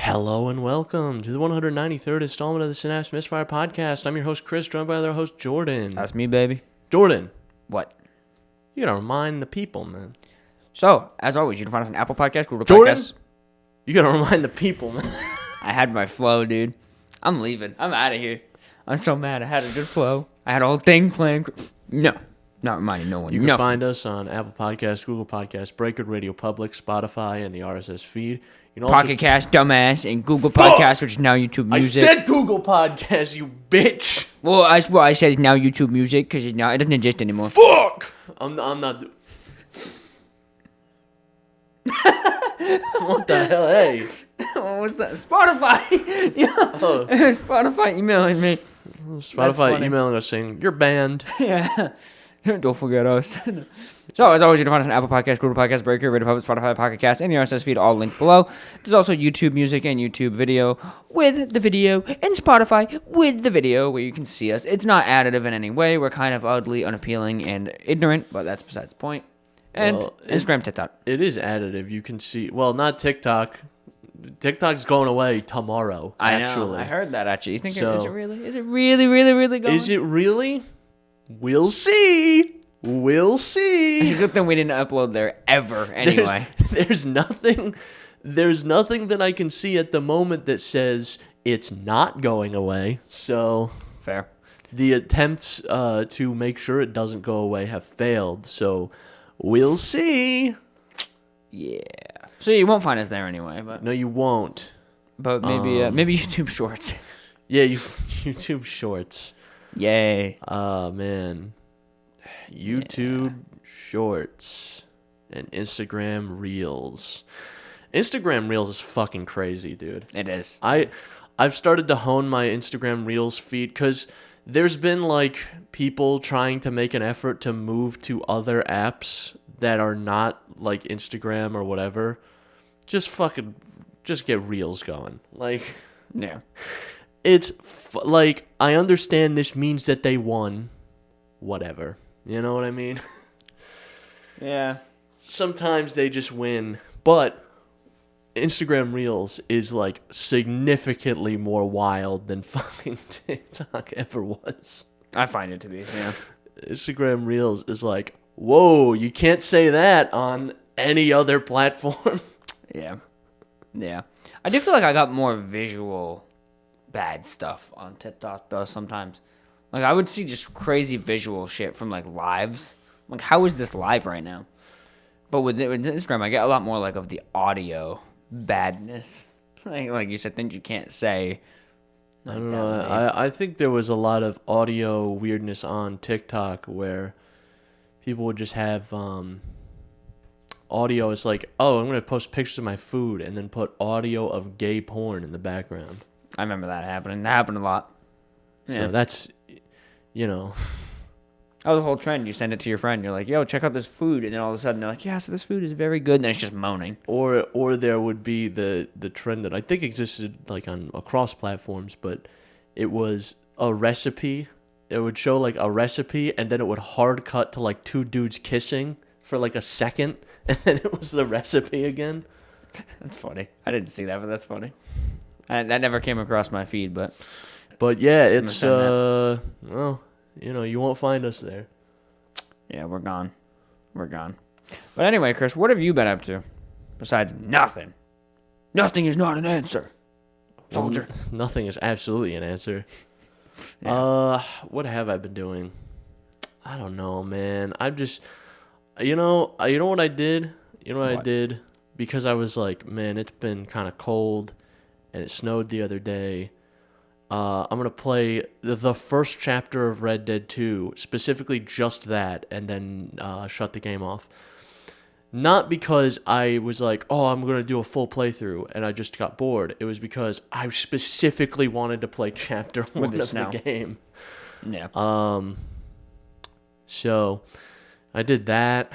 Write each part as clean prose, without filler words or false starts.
Hello and welcome to the 193rd installment of the Synapse Misfire Podcast. I'm your host, Chris, joined by other host, Jordan. That's me, baby. Jordan. What? You gotta remind the people, man. So, as always, you can find us on Apple Podcasts, Google Jordan? Podcasts. You gotta remind the people, man. I had my flow, dude. I'm leaving. I'm out of here. I'm so mad. I had a good flow. I had a whole thing planned. No. Not reminding no one. You can find us on Apple Podcasts, Google Podcasts, Breaker, Radio Public, Spotify, and the RSS Feed. You can Pocket Cast, Dumbass, and Google Podcasts, which is now YouTube Music. I said Google Podcasts, you bitch. Well, I said it's now YouTube Music because it doesn't exist anymore. Fuck! I'm not. What the hell? Hey. What was that? Spotify. Yeah. Oh. Spotify emailing me. Spotify emailing us saying, you're banned. Yeah. Don't forget us. So, as always, you can find us on Apple Podcasts, Google Podcasts, Breaker, Radio Public, Spotify, Pocket Cast, and the RSS feed, all linked below. There's also YouTube Music and YouTube Video with the video, and Spotify with the video, where you can see us. It's not additive in any way. We're kind of ugly, unappealing, and ignorant, but that's besides the point. And Instagram, TikTok. It is additive. You can see, well, not TikTok. TikTok's going away tomorrow, actually. I know. I heard that, actually. You think So- is it really? Is it really going? Is it really? We'll see. We'll see. It's a good thing we didn't upload there ever, anyway. There's nothing that I can see at the moment that says it's not going away. So Fair. the attempts to make sure it doesn't go away have failed. So we'll see. Yeah. So you won't find us there anyway, but No, you won't. maybe YouTube Shorts. Yeah, YouTube Shorts. Yay. Man. YouTube Shorts and Instagram Reels. Instagram Reels is fucking crazy, dude. It is. I've started to hone my Instagram Reels feed because there's been like people trying to make an effort to move to other apps that are not like Instagram or whatever. Just get Reels going. Like, Yeah. it's like, I understand this means that they won. Whatever. You know what I mean? Yeah. Sometimes they just win, but Instagram Reels is like significantly more wild than fucking TikTok ever was. I find it to be, yeah. Instagram Reels is like, whoa, you can't say that on any other platform. Yeah. Yeah. I do feel like I got more visual bad stuff on TikTok, though, sometimes. Like, I would see just crazy visual shit from, like, lives. Like, how is this live right now? But with Instagram, I get a lot more, like, of the audio badness. Like you said, things you can't say. I don't know. I think there was a lot of audio weirdness on TikTok where people would just have audio. It's like, oh, I'm going to post pictures of my food and then put audio of gay porn in the background. I remember that happening. That happened a lot. Yeah. So that's, you know. That was the whole trend. You send it to your friend. You're like, yo, check out this food. And then all of a sudden, they're like, yeah, so this food is very good. And then it's just moaning. Or there would be the trend that I think existed like on across platforms, but it was a recipe. It would show like a recipe, and then it would hard cut to like two dudes kissing for like a second, and then it was the recipe again. That's funny. I didn't see that, but that's funny. That never came across my feed, but yeah, it's well, you know, you won't find us there. Yeah, we're gone. But anyway, Chris, what have you been up to besides nothing? Nothing is not an answer, soldier. Well, nothing is absolutely an answer. Yeah. What have I been doing? I don't know, man. I'm just, you know what I did? You know what I did? Because I was like, man, it's been kind of cold, and it snowed the other day. I'm going to play the first chapter of Red Dead 2, specifically just that, and then shut the game off. Not because I was like, oh, I'm going to do a full playthrough, and I just got bored. It was because I specifically wanted to play chapter 1 of the game. Yeah. So I did that.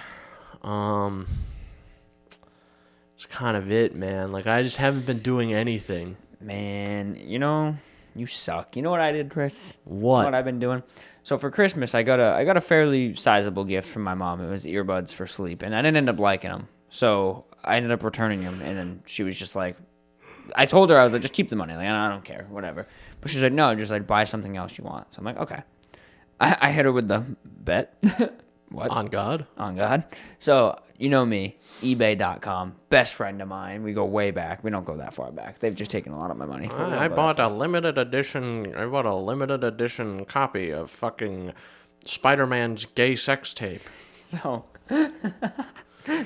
It's kind of it, man. Like, I just haven't been doing anything. Man, you know, you suck. You know what I did, Chris? What? What I've been doing? So for Christmas, I got a fairly sizable gift from my mom. It was earbuds for sleep, and I didn't end up liking them. So I ended up returning them, and then she was just like, I told her, I was like, just keep the money. Like, I don't care, whatever. But she's like, no, just like buy something else you want. So I'm like, okay. I hit her with the bet. What? On God? On God. So, you know me, eBay.com, best friend of mine. We go way back. We don't go that far back. They've just taken a lot of my money. I bought a limited edition copy of fucking Spider-Man's gay sex tape. So,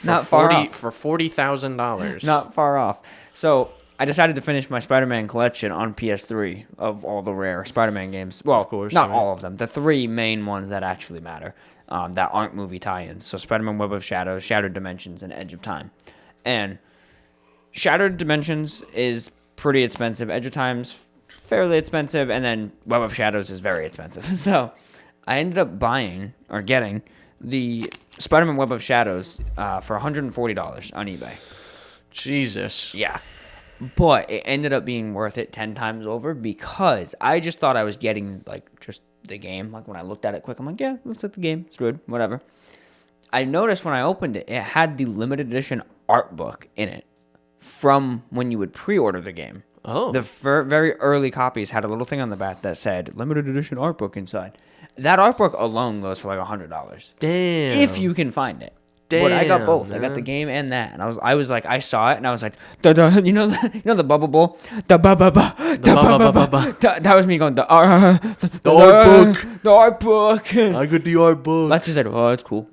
not far off. For $40,000. Not far off. So, I decided to finish my Spider-Man collection on PS3 of all the rare Spider-Man games. Well, of course, not all of them. The 3 main ones that actually matter. That aren't movie tie-ins. So Spider-Man Web of Shadows, Shattered Dimensions, and Edge of Time. And Shattered Dimensions is pretty expensive. Edge of Time's fairly expensive. And then Web of Shadows is very expensive. So I ended up getting the Spider-Man Web of Shadows for $140 on eBay. Jesus. Yeah. But it ended up being worth it 10 times over because I just thought I was getting, like, just the game. Like, when I looked at it quick, I'm like, yeah, looks like the game. It's good, whatever. I noticed when I opened it, it had the limited edition art book in it from when you would pre-order the game. Oh. The very early copies had a little thing on the back that said, limited edition art book inside. That art book alone goes for, like, $100. Damn. If you can find it. Damn, but I got both. man. I got the game and that, and I was like, I saw it, and I was like, you know the bubble bowl, that was me going the art book. I got the art book. Let's just say, oh, it's cool.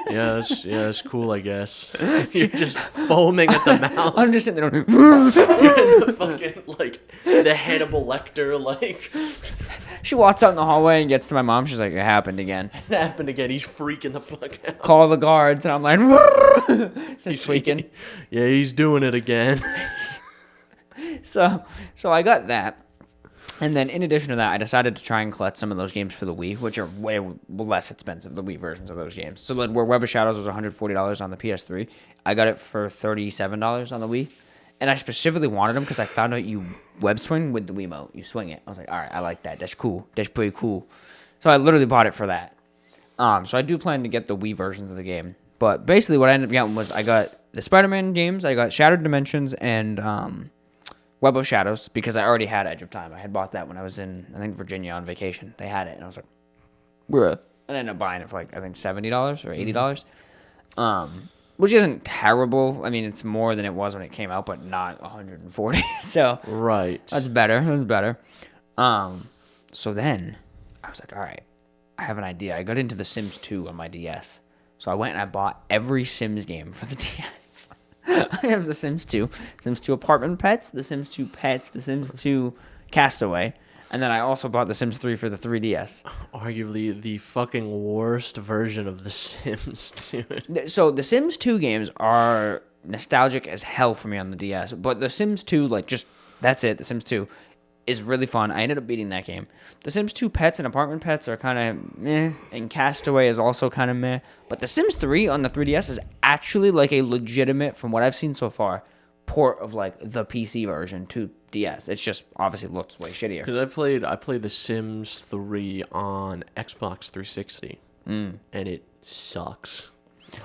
Yeah, it's cool, I guess. You're just foaming at the mouth. I'm just sitting there. You're in the fucking, like, the Hannibal Lecter, like. She walks out in the hallway and gets to my mom. She's like, it happened again. It happened again. He's freaking the fuck out. Call the guards. And I'm like, just tweaking. Yeah, he's doing it again. So I got that. And then in addition to that, I decided to try and collect some of those games for the Wii, which are way less expensive, the Wii versions of those games. So like where Web of Shadows was $140 on the PS3, I got it for $37 on the Wii. And I specifically wanted them because I found out you web swing with the Wiimote. You swing it. I was like, all right, I like that. That's cool. That's pretty cool. So I literally bought it for that. So I do plan to get the Wii versions of the game. But basically what I ended up getting was I got the Spider-Man games, I got Shattered Dimensions, and Web of Shadows because I already had Edge of Time. I had bought that when I was in, I think, Virginia on vacation. They had it. And I was like, bruh. And I ended up buying it for like, I think, $70 or $80. Which isn't terrible. I mean, it's more than it was when it came out, but not 140. So right, that's better. That's better. So then I was like, all right, I have an idea. I got into The Sims 2 on my DS. So I went and I bought every Sims game for the DS. I have The Sims 2, Sims 2 Apartment Pets, The Sims 2 Pets, The Sims 2 Castaway. And then I also bought The Sims 3 for the 3DS. Arguably the fucking worst version of The Sims, dude. So The Sims 2 games are nostalgic as hell for me on the DS. But The Sims 2, like, just, that's it. The Sims 2 is really fun. I ended up beating that game. The Sims 2 Pets and Apartment Pets are kind of meh. And Castaway is also kind of meh. But The Sims 3 on the 3DS is actually, like, a legitimate, from what I've seen so far, port of, like, the PC version to DS. It's just obviously looks way shittier. Because I played The Sims 3 on Xbox 360, and it sucks.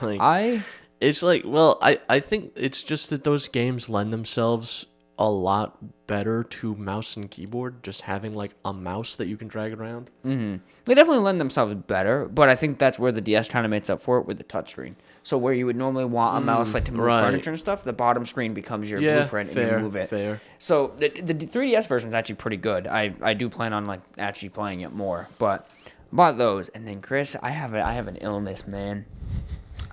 Like, it's like, well, I think it's just that those games lend themselves a lot better to mouse and keyboard, just having like a mouse that you can drag around. Mm-hmm. They definitely lend themselves better, but I think that's where the DS kind of makes up for it with the touchscreen. So where you would normally want a mouse like to move furniture and stuff, the bottom screen becomes your blueprint and you move it. Fair. So the 3DS version is actually pretty good. I do plan on like actually playing it more, but bought those. And then Chris, I have an illness, man.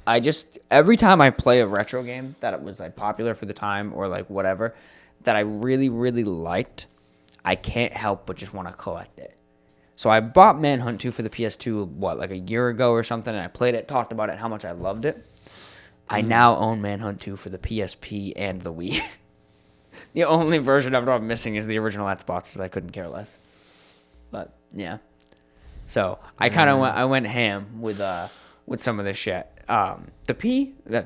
I just every time I play a retro game that was like popular for the time or like whatever that I really really liked, I can't help but just want to collect it. So I bought Manhunt 2 for the PS2, like a year ago or something, and I played it, talked about it, how much I loved it. I now own Manhunt 2 for the PSP and the Wii. The only version of it I'm missing is the original Xbox, because I couldn't care less. But, yeah. So, I kind of went ham with some of this shit. The P? I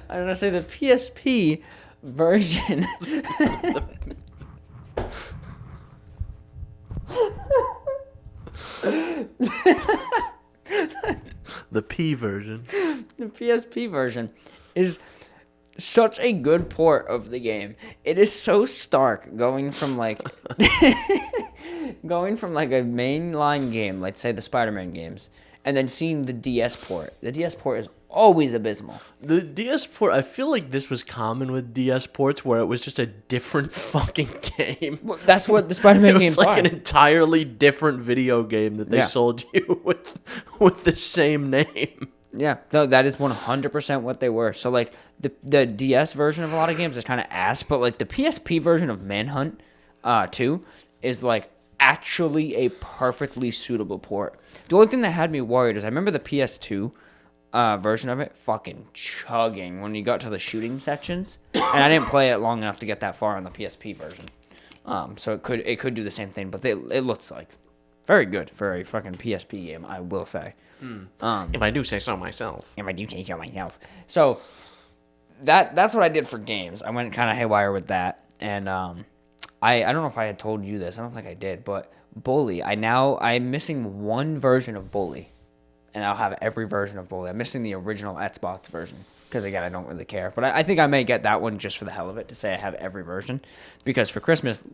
was going to say the PSP version. The P version. The PSP version is such a good port of the game. It is so stark going from like going from like a mainline game, let's say the Spider-Man games, and then seeing the DS port. The DS port is always abysmal. The DS port, I feel like this was common with DS ports where it was just a different fucking game. Well, that's what the Spider-Man games are. It was like are. an entirely different video game that they sold you with the same name. Yeah, no, that is 100% what they were. So, like, the DS version of a lot of games is kind of ass, but, like, the PSP version of Manhunt 2 is, like, actually a perfectly suitable port. The only thing that had me worried is I remember the PS2 version of it fucking chugging when you got to the shooting sections, and I didn't play it long enough to get that far on the PSP version. So it could do the same thing, but it looks like very good for a fucking PSP game, I will say. If I do say so myself. So that's what I did for games. I went kind of haywire with that, and I don't know if I had told you this. I don't think I did, but Bully. I'm missing one version of Bully, and I'll have every version of Bully. I'm missing the original Xbox version because again I don't really care, but I think I may get that one just for the hell of it to say I have every version, because for Christmas.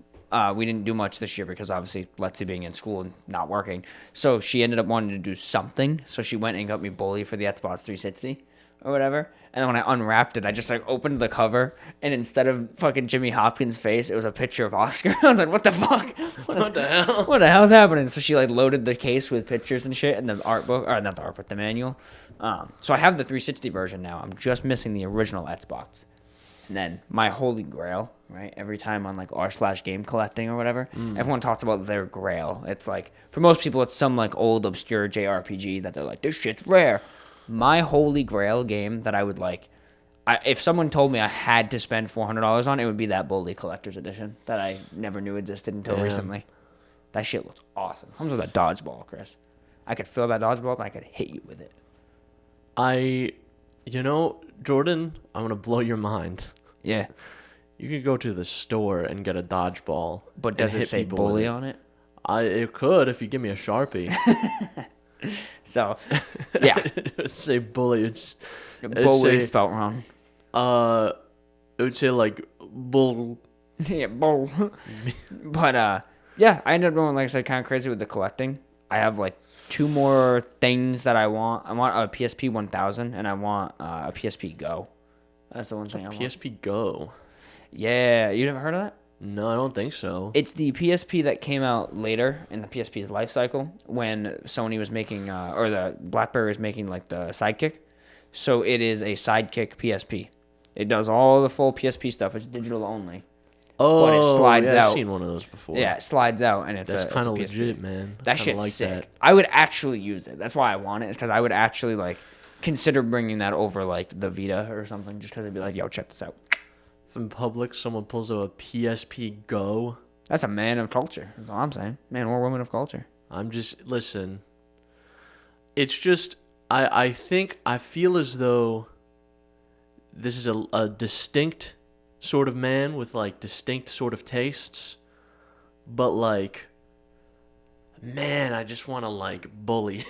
We didn't do much this year because obviously Lexi being in school and not working. So she ended up wanting to do something. So she went and got me Bully for the Xbox 360 or whatever. And then when I unwrapped it, I just like opened the cover, and instead of fucking Jimmy Hopkins' face, it was a picture of Oscar. I was like, what the fuck? What the hell? What the hell's happening? So she like loaded the case with pictures and shit and the art book, or not the art book, the manual. So I have the 360 version now. I'm just missing the original Xbox. And then my holy grail, right? Every time on like r/game collecting or whatever, everyone talks about their grail. It's like, for most people, it's some like old obscure JRPG that they're like, this shit's rare. My holy grail game that I would like, if someone told me I had to spend $400 on, it would be that Bully Collector's Edition that I never knew existed until recently. That shit looks awesome. Comes with a dodgeball, Chris. I could fill that dodgeball and I could hit you with it. Jordan, I'm going to blow your mind. Yeah. You could go to the store and get a dodgeball. But does it say Bully on it? It could if you give me a Sharpie. So, yeah. It would say Bully. Bully spelled wrong. It would say like bull. Yeah, bull. But, yeah, I ended up going, like I said, kind of crazy with the collecting. I have like 2 more things that I want. I want a PSP 1000 and I want a PSP Go. That's the one thing I want. PSP Go. Yeah, you never heard of that? No, I don't think so. It's the PSP that came out later in the PSP's life cycle when Sony was making, or the BlackBerry was making like the Sidekick. So it is a Sidekick PSP. It does all the full PSP stuff. It's digital only. Oh, but it slides out. I've seen one of those before. Yeah, it slides out, and it's kind of PSP. legit, man. That shit's like sick. that. I would actually use it. That's why I want it. Is because I would actually like consider bringing that over like the Vita or something, just because I'd be like, yo, check this out. If in public someone pulls out a PSP Go, that's a man of culture. That's all I'm saying. Man or woman of culture. Listen. It's just I feel as though this is a distinct sort of man with like distinct sort of tastes, but like, man, I just want to like bully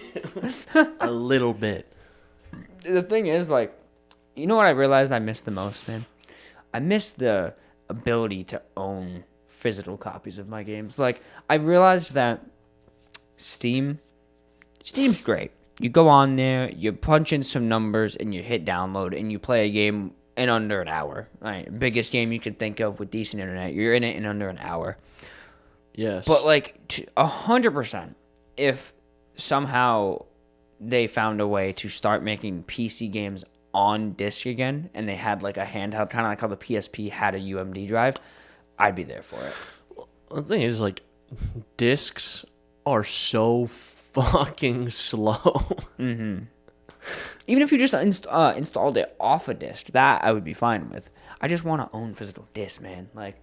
a little bit. The thing is, like, you know what I realized I miss the most, man? I miss the ability to own physical copies of my games. Like, I realized that Steam's great. You go on there, you punch in some numbers, and you hit download, and you play a game in under an hour. Right, biggest game you could think of with decent internet. You're in it in under an hour. Yes. But like 100%, if somehow they found a way to start making PC games on disc again, and they had like a handheld, kind of like how the PSP had a UMD drive, I'd be there for it. The thing is, like, discs are so fucking slow. Mm-hmm. Even if you just installed it off a disc, that I would be fine with. I just want to own physical discs, man. Like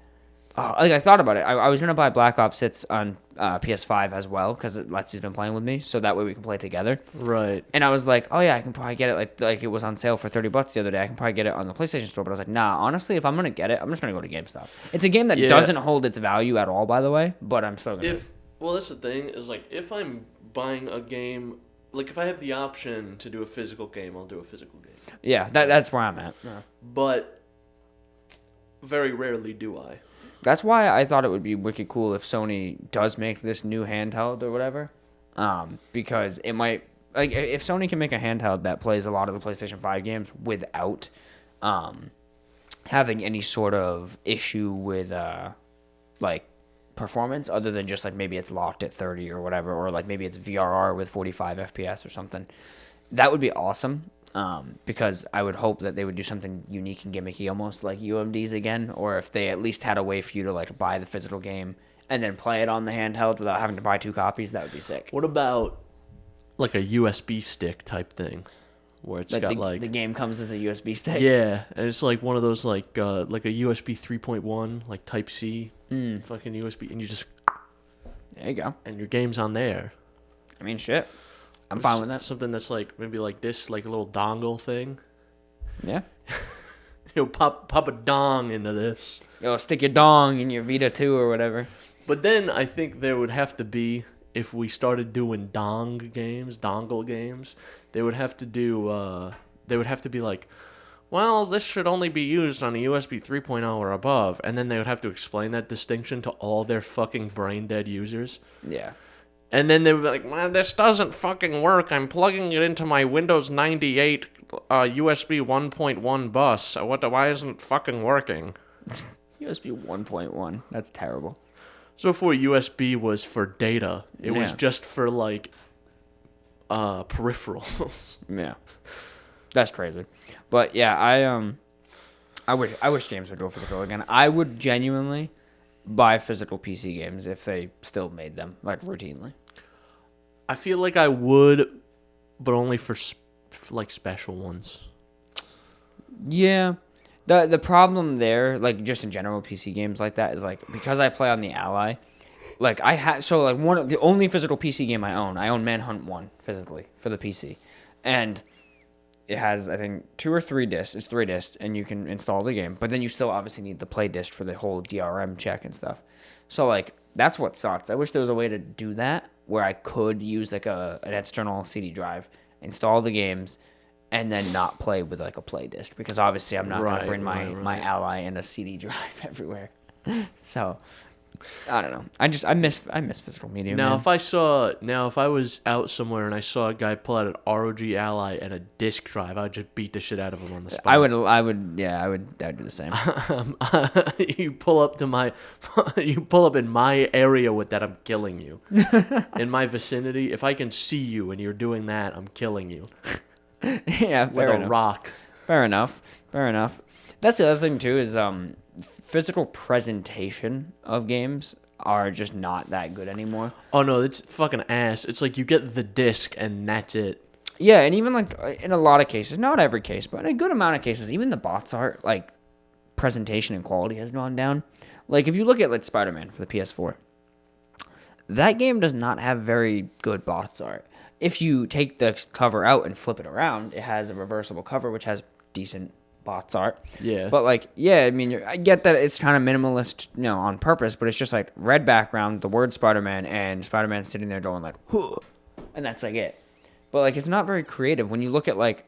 I thought about it. I was going to buy Black Ops 6 on PS5 as well, because Lexi's been playing with me, so that way we can play together. Right. And I was like, oh yeah, I can probably get it. Like it was on sale for $30 the other day. I can probably get it on the PlayStation Store. But I was like, nah, honestly, if I'm going to get it, I'm just going to go to GameStop. It's a game that doesn't hold its value at all, by the way, but I'm still going to. Well, that's the thing, is like, if I'm buying a game like if I have the option to do a physical game, I'll do a physical game. Yeah, that's where I'm at. Yeah. But very rarely do I. That's why I thought it would be wicked cool if Sony does make this new handheld or whatever. Because it might, like, if Sony can make a handheld that plays a lot of the PlayStation 5 games without having any sort of issue with, like, performance, other than just, like, maybe it's locked at 30 or whatever, or, like, maybe it's VRR with 45 FPS or something, that would be awesome. Because I would hope that they would do something unique and gimmicky, almost like UMDs again, or if they at least had a way for you to like buy the physical game and then play it on the handheld without having to buy 2 copies, that would be sick. What about like a USB stick type thing, where it's got the game comes as a USB stick? Yeah, and it's like one of those like a USB 3.1 like Type C fucking USB, and you just there you go, and your game's on there. I mean, shit. I'm fine with that. Something that's like maybe like this, like a little dongle thing. Yeah. Pop a dong into this. Stick your dong in your Vita 2 or whatever. But then I think there would have to be, if we started doing dongle games, they would have to do. They would have to be like, well, this should only be used on a USB 3.0 or above, and then they would have to explain that distinction to all their fucking brain dead users. Yeah. And then they would be like, man, this doesn't fucking work. I'm plugging it into my Windows 98 USB 1.1 bus. Why isn't it fucking working? USB 1.1. That's terrible. So before USB was for data, it was just for like peripherals. Yeah. That's crazy. But yeah, I wish games would go physical again. I would genuinely buy physical PC games if they still made them, like, routinely. I feel like I would, but only for like special ones. Yeah. The problem there, like, just in general PC games like that, is like, because I play on the Ally, like, the only physical PC game I own Manhunt 1 physically for the PC. And it has, I think, 2 or 3 discs. It's 3 discs, and you can install the game. But then you still obviously need the play disc for the whole DRM check and stuff. So, like, that's what sucks. I wish there was a way to do that where I could use, like, an external CD drive, install the games, and then not play with, like, a play disc. Because obviously I'm not going to bring my Ally and a CD drive everywhere. So, I don't know. I miss physical media. Now, man. if I was out somewhere and I saw a guy pull out an ROG Ally and a disc drive, I would just beat the shit out of him on the spot. I would do the same. You pull up in my area with that, I'm killing you. In my vicinity, if I can see you and you're doing that, I'm killing you. Yeah, with a rock. Fair enough. That's the other thing too is physical presentation of games are just not that good anymore. Oh no, it's fucking ass. It's like you get the disc and that's it. Yeah, and even like in a lot of cases, not every case, but in a good amount of cases, even the bots art, like, presentation and quality has gone down. Like, if you look at like Spider-Man for the PS4, that game does not have very good bots art. If you take the cover out and flip it around, it has a reversible cover which has decent bots art. Yeah. But like, yeah, I mean, I get that it's kind of minimalist, on purpose, but it's just like red background, the word Spider-Man, and Spider-Man sitting there going like, huh, and that's like it. But like, it's not very creative. When you look at like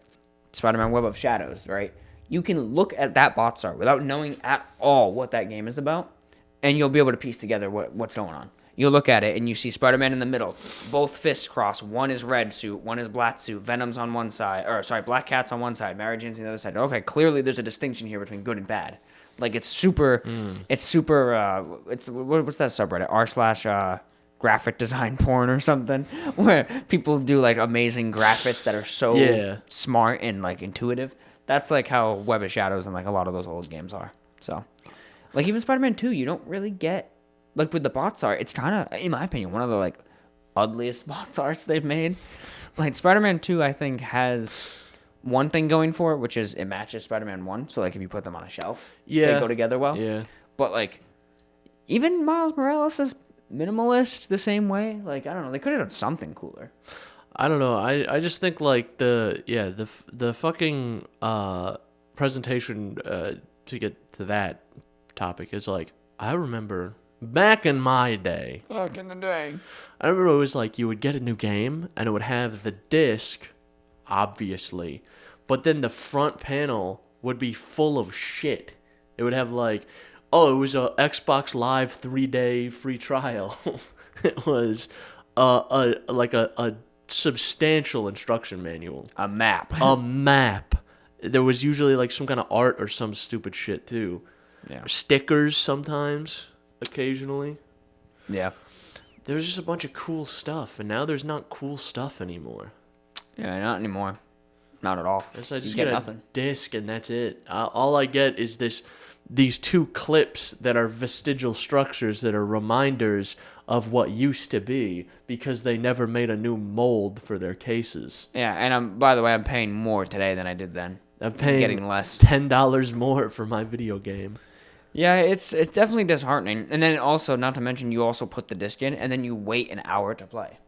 Spider-Man Web of Shadows, right? You can look at that bots art without knowing at all what that game is about, and you'll be able to piece together what's going on. You'll look at it and you see Spider-Man in the middle, both fists crossed. One is red suit, one is black suit. Venom's on one side, Black Cat's on one side, Mary Jane's on the other side. Okay, clearly there's a distinction here between good and bad. Like, it's super, what's that subreddit? r/graphic design porn or something, where people do like amazing graphics that are so smart and like intuitive. That's like how Web of Shadows and like a lot of those old games are. So, like, even Spider-Man 2, you don't really get. Like, with the bots art, it's kind of, in my opinion, one of the, like, ugliest bots arts they've made. Like, Spider-Man 2, I think, has one thing going for it, which is it matches Spider-Man 1. So, like, if you put them on a shelf, they go together well. Yeah. But, like, even Miles Morales is minimalist the same way. Like, I don't know. They could have done something cooler. I don't know. I just think, like, the fucking presentation to get to that topic is, like, I remember Back in my day. Back in the day. I remember it was like you would get a new game and it would have the disc, obviously, but then the front panel would be full of shit. It would have like, oh, it was a Xbox Live 3-day free trial. It was a substantial instruction manual. A map. A map. There was usually like some kind of art or some stupid shit too. Yeah. Stickers sometimes, occasionally. Yeah. There was just a bunch of cool stuff, and now there's not cool stuff anymore. Yeah, not anymore. Not at all. So I just get get a nothing. disc, and that's it. All I get is these two clips that are vestigial structures that are reminders of what used to be because they never made a new mold for their cases. Yeah, and by the way, I'm paying more today than I did then. I'm paying getting less. $10 more for my video game. Yeah, it's definitely disheartening. And then also, not to mention, you also put the disc in, and then you wait an hour to play.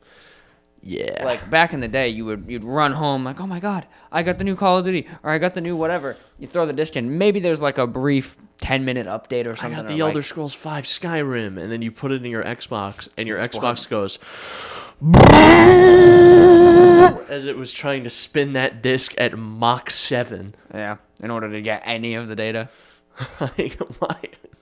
Yeah. Like back in the day, you'd run home like, oh my god, I got the new Call of Duty, or I got the new whatever. You throw the disc in. Maybe there's like a brief 10-minute update or something. I got the Elder Scrolls 5 Skyrim, and then you put it in your Xbox, and your Xbox goes as it was trying to spin that disc at Mach 7. Yeah, in order to get any of the data. Like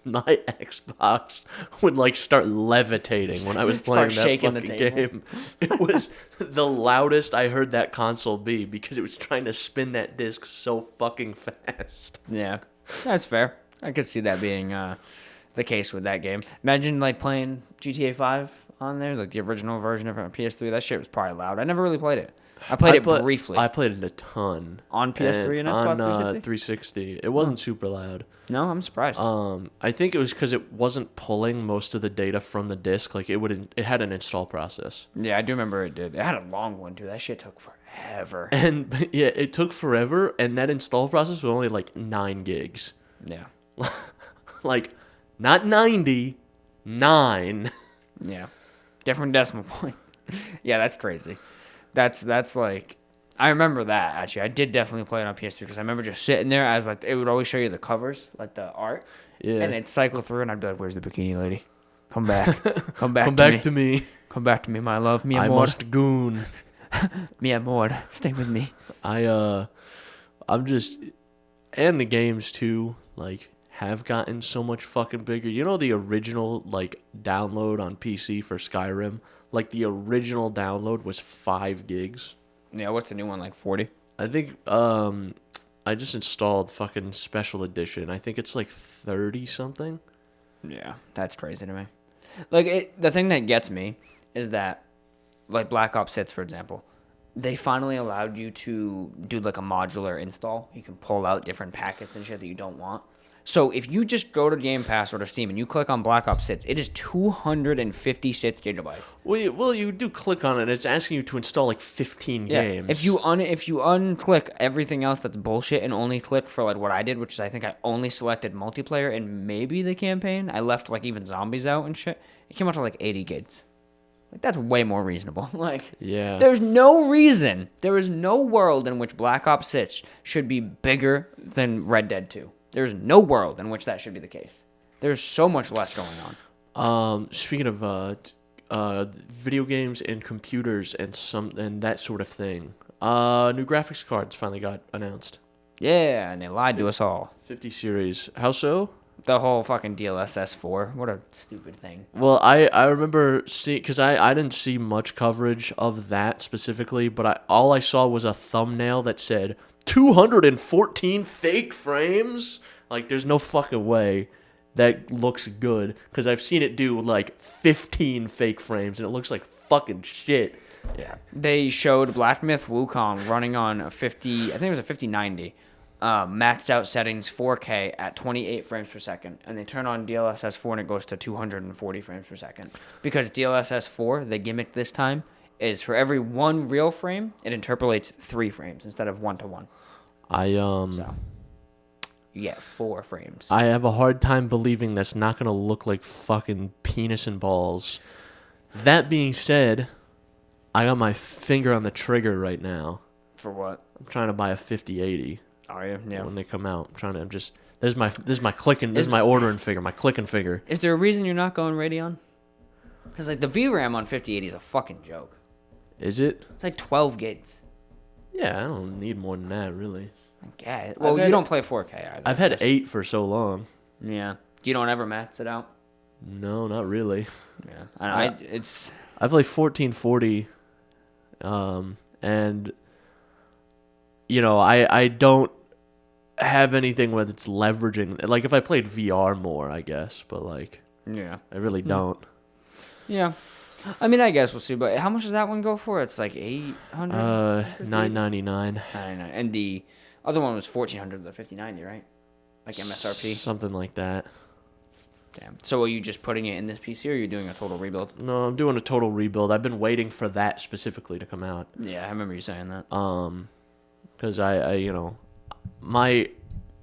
my Xbox would like start levitating when I was playing that shaking fucking the table. game. It was the loudest I heard that console be because it was trying to spin that disc so fucking fast. Yeah, that's fair. I could see that being the case with that game. Imagine like playing GTA 5 on there, like the original version of it on PS3. That shit was probably loud. I never really played it. I played it briefly. I played it a ton. On PS3 and Xbox on 360? 360. It wasn't super loud. No, I'm surprised. I think it was because it wasn't pulling most of the data from the disc. Like it had an install process. Yeah, I do remember it did. It had a long one too. That shit took forever. And yeah, it took forever, and that install process was only like 9 gigs. Yeah. Like, not 90, 9. Yeah. Different decimal point. Yeah, that's crazy. That's like, I remember that actually. I did definitely play it on PS3 because I remember just sitting there as like it would always show you the covers, like the art, Yeah. and it'd cycle through, and I'd be like, "Where's the bikini lady? Come back, come back, Come to back me. to me. Come back to me, my love, mi I amor, must goon. mi amor, stay with me." I'm just, and the games too, like, have gotten so much fucking bigger. You know the original, like, download on PC for Skyrim? Like, the original download was 5 gigs. Yeah, what's the new one, like 40? I think, I just installed fucking Special Edition. I think it's like 30-something. Yeah, that's crazy to me. Like, the thing that gets me is that, like, Black Ops 6, for example, they finally allowed you to do, like, a modular install. You can pull out different packets and shit that you don't want. So if you just go to Game Pass or to Steam and you click on Black Ops 6, it is 256 gigabytes. Well, you do click on it. It's asking you to install like 15 games. If you unclick everything else that's bullshit and only click for like what I did, which is I think I only selected multiplayer and maybe the campaign. I left like even zombies out and shit. It came out to like 80 gigs. Like that's way more reasonable. Like yeah. There's no reason. There is no world in which Black Ops 6 should be bigger than Red Dead 2. There's no world in which that should be the case. There's so much less going on. Speaking of video games and computers and that sort of thing, new graphics cards finally got announced. Yeah, and they lied to us all. 50 series. How so? The whole fucking DLSS 4. What a stupid thing. Well, I remember seeing, because I didn't see much coverage of that specifically, but all I saw was a thumbnail that said 214 fake frames. Like, there's no fucking way that looks good, because I've seen it do like 15 fake frames and it looks like fucking shit. Yeah. They showed Black Myth Wukong running on a 50, I think it was a 5090, maxed out settings 4K at 28 frames per second. And they turn on DLSS 4 and it goes to 240 frames per second. Because DLSS 4, the gimmick this time, is for every one real frame, it interpolates 3 frames instead of 1 to 1. So you get 4 frames. I have a hard time believing that's not going to look like fucking penis and balls. That being said, I got my finger on the trigger right now. For what? I'm trying to buy a 5080. Are you? Yeah. When they come out. This is my clicking. This is my ordering figure. My clicking figure. Is there a reason you're not going Radeon? Because like the VRAM on 5080 is a fucking joke. Is it? It's like 12 gigs. Yeah, I don't need more than that, really. I guess. Well, you don't play 4K either. I've had 8 for so long. Yeah. You don't ever max it out? No, not really. Yeah. I play 1440, and you know, I don't have anything where it's leveraging. Like if I played VR more, I guess, but like, yeah, I really don't. Yeah. I mean, I guess we'll see. But how much does that one go for? It's like $800. $999. And the other one was $1,400. The 5090, right? Like MSRP. Something like that. Damn. So are you just putting it in this PC, or are you doing a total rebuild? No, I'm doing a total rebuild. I've been waiting for that specifically to come out. Yeah, I remember you saying that. Because I you know, my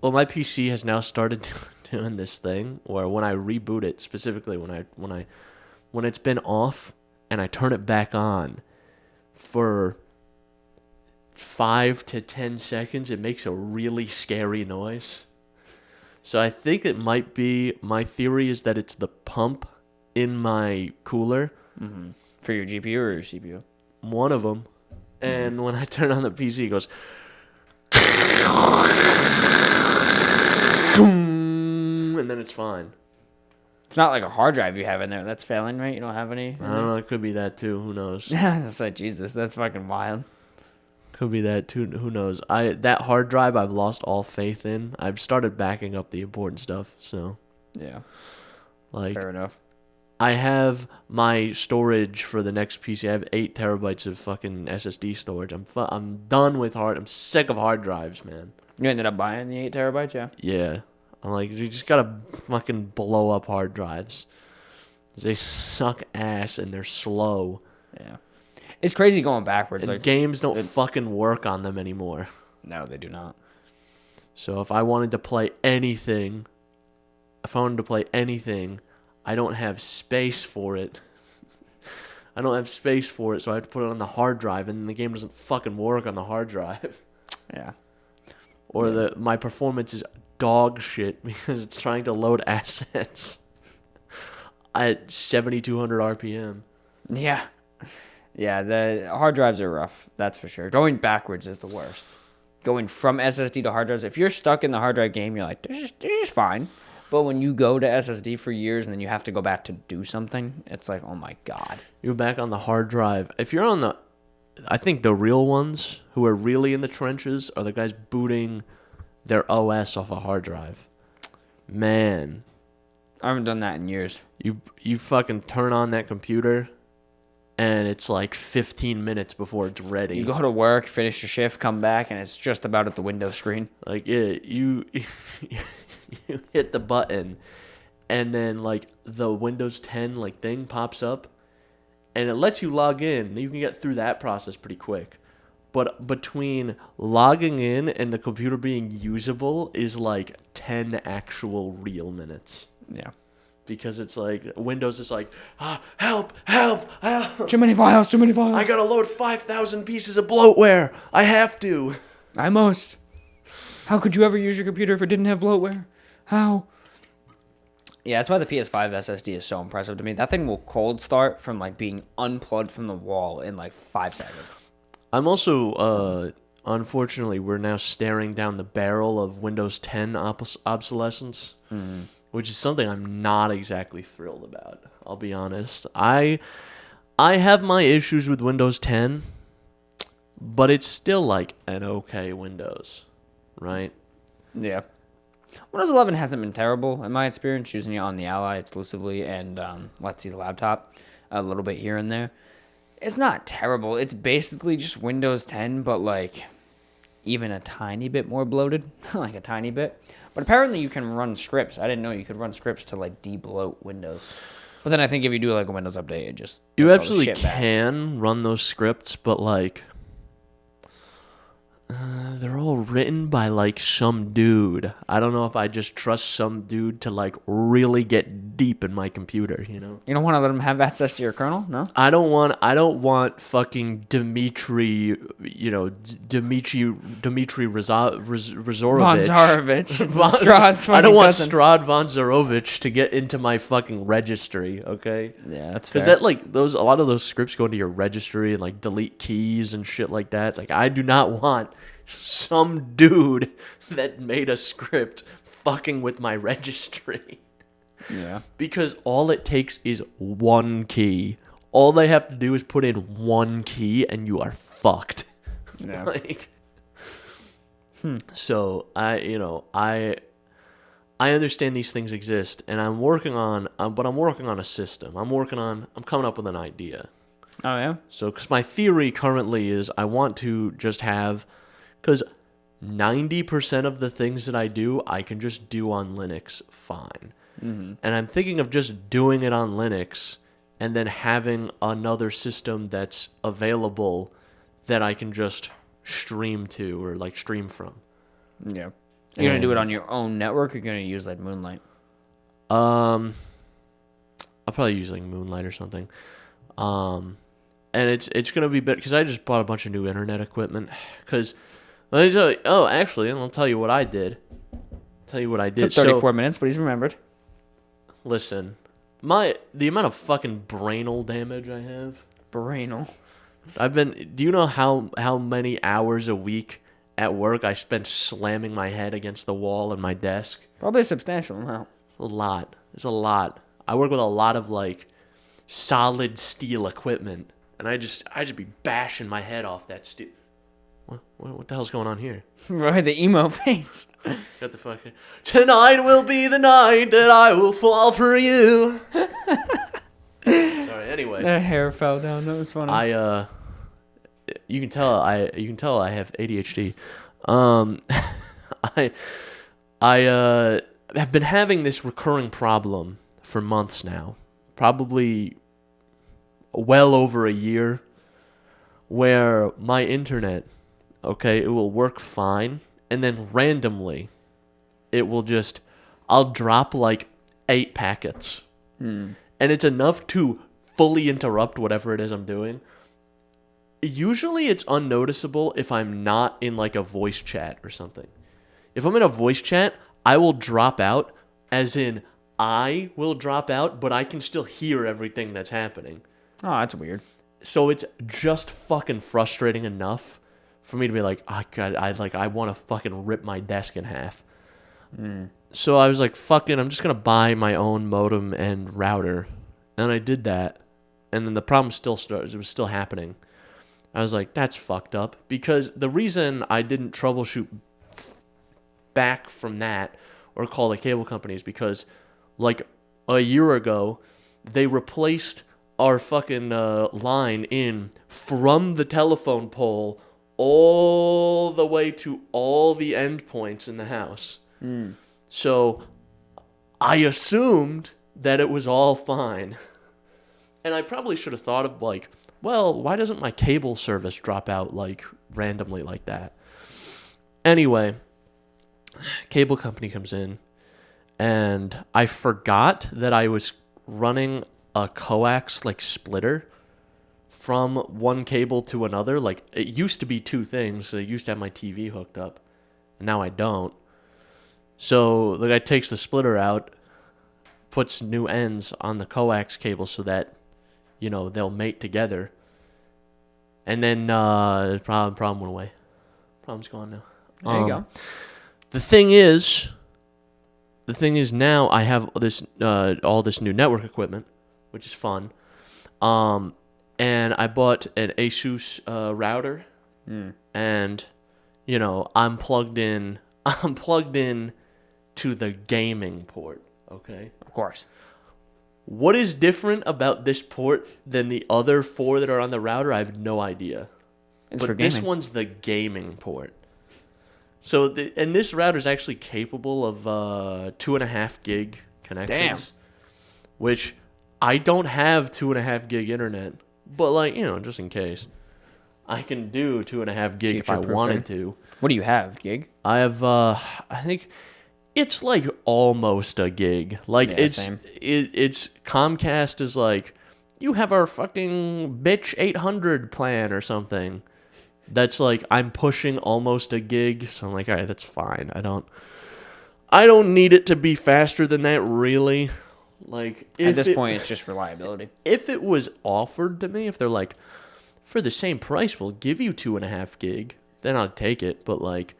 PC has now started doing this thing where when I reboot it, specifically when it's been off and I turn it back on for 5 to 10 seconds, it makes a really scary noise. So I think it might be, my theory is that it's the pump in my cooler. Mm-hmm. For your GPU or your CPU? One of them. And when I turn on the PC, it goes... and then it's fine. It's not like a hard drive you have in there that's failing, right? You don't have any? I don't know. It could be that too. Who knows? It's like, Jesus, that's fucking wild. Could be that too. Who knows? That hard drive I've lost all faith in. I've started backing up the important stuff. So yeah, like fair enough. I have my storage for the next PC. I have 8 terabytes of fucking SSD storage. I'm done with I'm sick of hard drives, man. You ended up buying the 8 terabytes, yeah? Yeah. I'm like, you just gotta fucking blow up hard drives. They suck ass and they're slow. Yeah. It's crazy going backwards. And like games don't fucking work on them anymore. No, they do not. So if I wanted to play anything, I don't have space for it. So I have to put it on the hard drive, and the game doesn't fucking work on the hard drive. Yeah. Or my performance is dog shit because it's trying to load assets at 7,200 RPM. Yeah. Yeah, the hard drives are rough, that's for sure. Going backwards is the worst. Going from SSD to hard drives, if you're stuck in the hard drive game, you're like, they're just fine. But when you go to SSD for years and then you have to go back to do something, it's like, oh my God. You're back on the hard drive. If you're on I think the real ones who are really in the trenches are the guys booting their OS off a hard drive. Man. I haven't done that in years. You fucking turn on that computer and it's like 15 minutes before it's ready. You go to work, finish your shift, come back, and it's just about at the window screen. Like, yeah, you hit the button, and then, like, the Windows 10, like, thing pops up, and it lets you log in. You can get through that process pretty quick. But between logging in and the computer being usable is, like, 10 actual real minutes. Yeah. Because it's like, Windows is like, help. Too many files. I gotta load 5,000 pieces of bloatware. I have to. I must. How could you ever use your computer if it didn't have bloatware? How? Yeah, that's why the PS5 SSD is so impressive to me. That thing will cold start from like being unplugged from the wall in like 5 seconds. I'm also, unfortunately, we're now staring down the barrel of Windows 10 obsolescence. Mm-hmm. Which is something I'm not exactly thrilled about. I'll be honest. I have my issues with Windows 10, but it's still like an okay Windows, right? Yeah. Windows 11 hasn't been terrible in my experience, using it on the Ally exclusively and Letsy's laptop a little bit here and there. It's not terrible. It's basically just Windows 10, but like even a tiny bit more bloated, like a tiny bit. But apparently you can run scripts. I didn't know you could run scripts to like de-bloat Windows. But then I think if you do like a Windows update, it just you absolutely can run those scripts, but like They're all written by like some dude. I don't know if I just trust some dude to like really get deep in my computer, you know? You don't want to let him have access to your kernel? No? I don't want fucking Dmitry Razorovich. Von Zarovich. Strahd's I don't want cousin. Strahd von Zarovich to get into my fucking registry, okay? Yeah, that's fair. Because that like a lot of those scripts go into your registry and like delete keys and shit like that. Like I do not want some dude that made a script fucking with my registry. Yeah. Because all it takes is one key. All they have to do is put in one key and you are fucked. Yeah. Like, So I understand these things exist, and I'm working on a system. I'm coming up with an idea. Oh, yeah? So, because my theory currently is I want to just have, because 90% of the things that I do, I can just do on Linux fine. Mm-hmm. And I'm thinking of just doing it on Linux and then having another system that's available that I can just stream to or like stream from. Yeah. You're going to do it on your own network, or you're going to use like Moonlight? I'll probably use like Moonlight or something. And it's going to be better because I just bought a bunch of new internet equipment. Because, actually, I'll tell you what I did. Took 34 minutes, but he's remembered. Listen, the amount of fucking brainal damage I have. Brainal. Do you know how many hours a week at work I spend slamming my head against the wall in my desk? Probably a substantial amount. It's a lot. I work with a lot of like solid steel equipment, and I just be bashing my head off that steel. What the hell's going on here? Right, the emo face. Shut the fuck up. Tonight will be the night that I will fall for you. Sorry. Anyway, That hair fell down. That was funny. You can tell I have ADHD. I have been having this recurring problem for months now, probably well over a year, where my internet, okay, it will work fine, and then randomly, I'll drop like 8 packets, and it's enough to fully interrupt whatever it is I'm doing. Usually it's unnoticeable if I'm not in like a voice chat or something. If I'm in a voice chat, I will drop out, as in I will drop out, but I can still hear everything that's happening. Oh, that's weird. So it's just fucking frustrating enough for me to be like, oh God, I want to fucking rip my desk in half. So I was like, fuck it, I'm just going to buy my own modem and router. And I did that. And then the problem it was still happening. I was like, that's fucked up. Because the reason I didn't troubleshoot back from that or call the cable company is because, like, a year ago, they replaced our fucking line in from the telephone pole all the way to all the endpoints in the house. So I assumed that it was all fine. And I probably should have thought of, like, well, why doesn't my cable service drop out, like, randomly like that? Anyway, cable company comes in, and I forgot that I was running a coax, like, splitter from one cable to another. Like, it used to be 2 things. So I used to have my TV hooked up, and now I don't. So the guy takes the splitter out, puts new ends on the coax cable so that, you know, they'll mate together. And then the problem went away. Problem's gone now. There you go. The thing is now I have this all this new network equipment, which is fun. And I bought an Asus router, and you know I'm plugged in to the gaming port. Okay, Of course. what is different about this port than the other 4 that are on the router? I have no idea. It's But for gaming. this one's the gaming port. So, and this router is actually capable of 2.5 gig connections. Damn. Which I don't have 2.5 gig internet, but like, you know, just in case. I can do 2.5 gig if I wanted to. What do you have, gig? I have, I think it's like almost a gig. Like same. It's Comcast is like, you have our fucking bitch 800 plan or something. That's like, I'm pushing almost a gig. So I'm like, all right, that's fine. I don't need it to be faster than that, really. Like, at this point, it's just reliability. If it was offered to me, if they're like, for the same price, we'll give you 2.5 gig, then I'd take it. But like,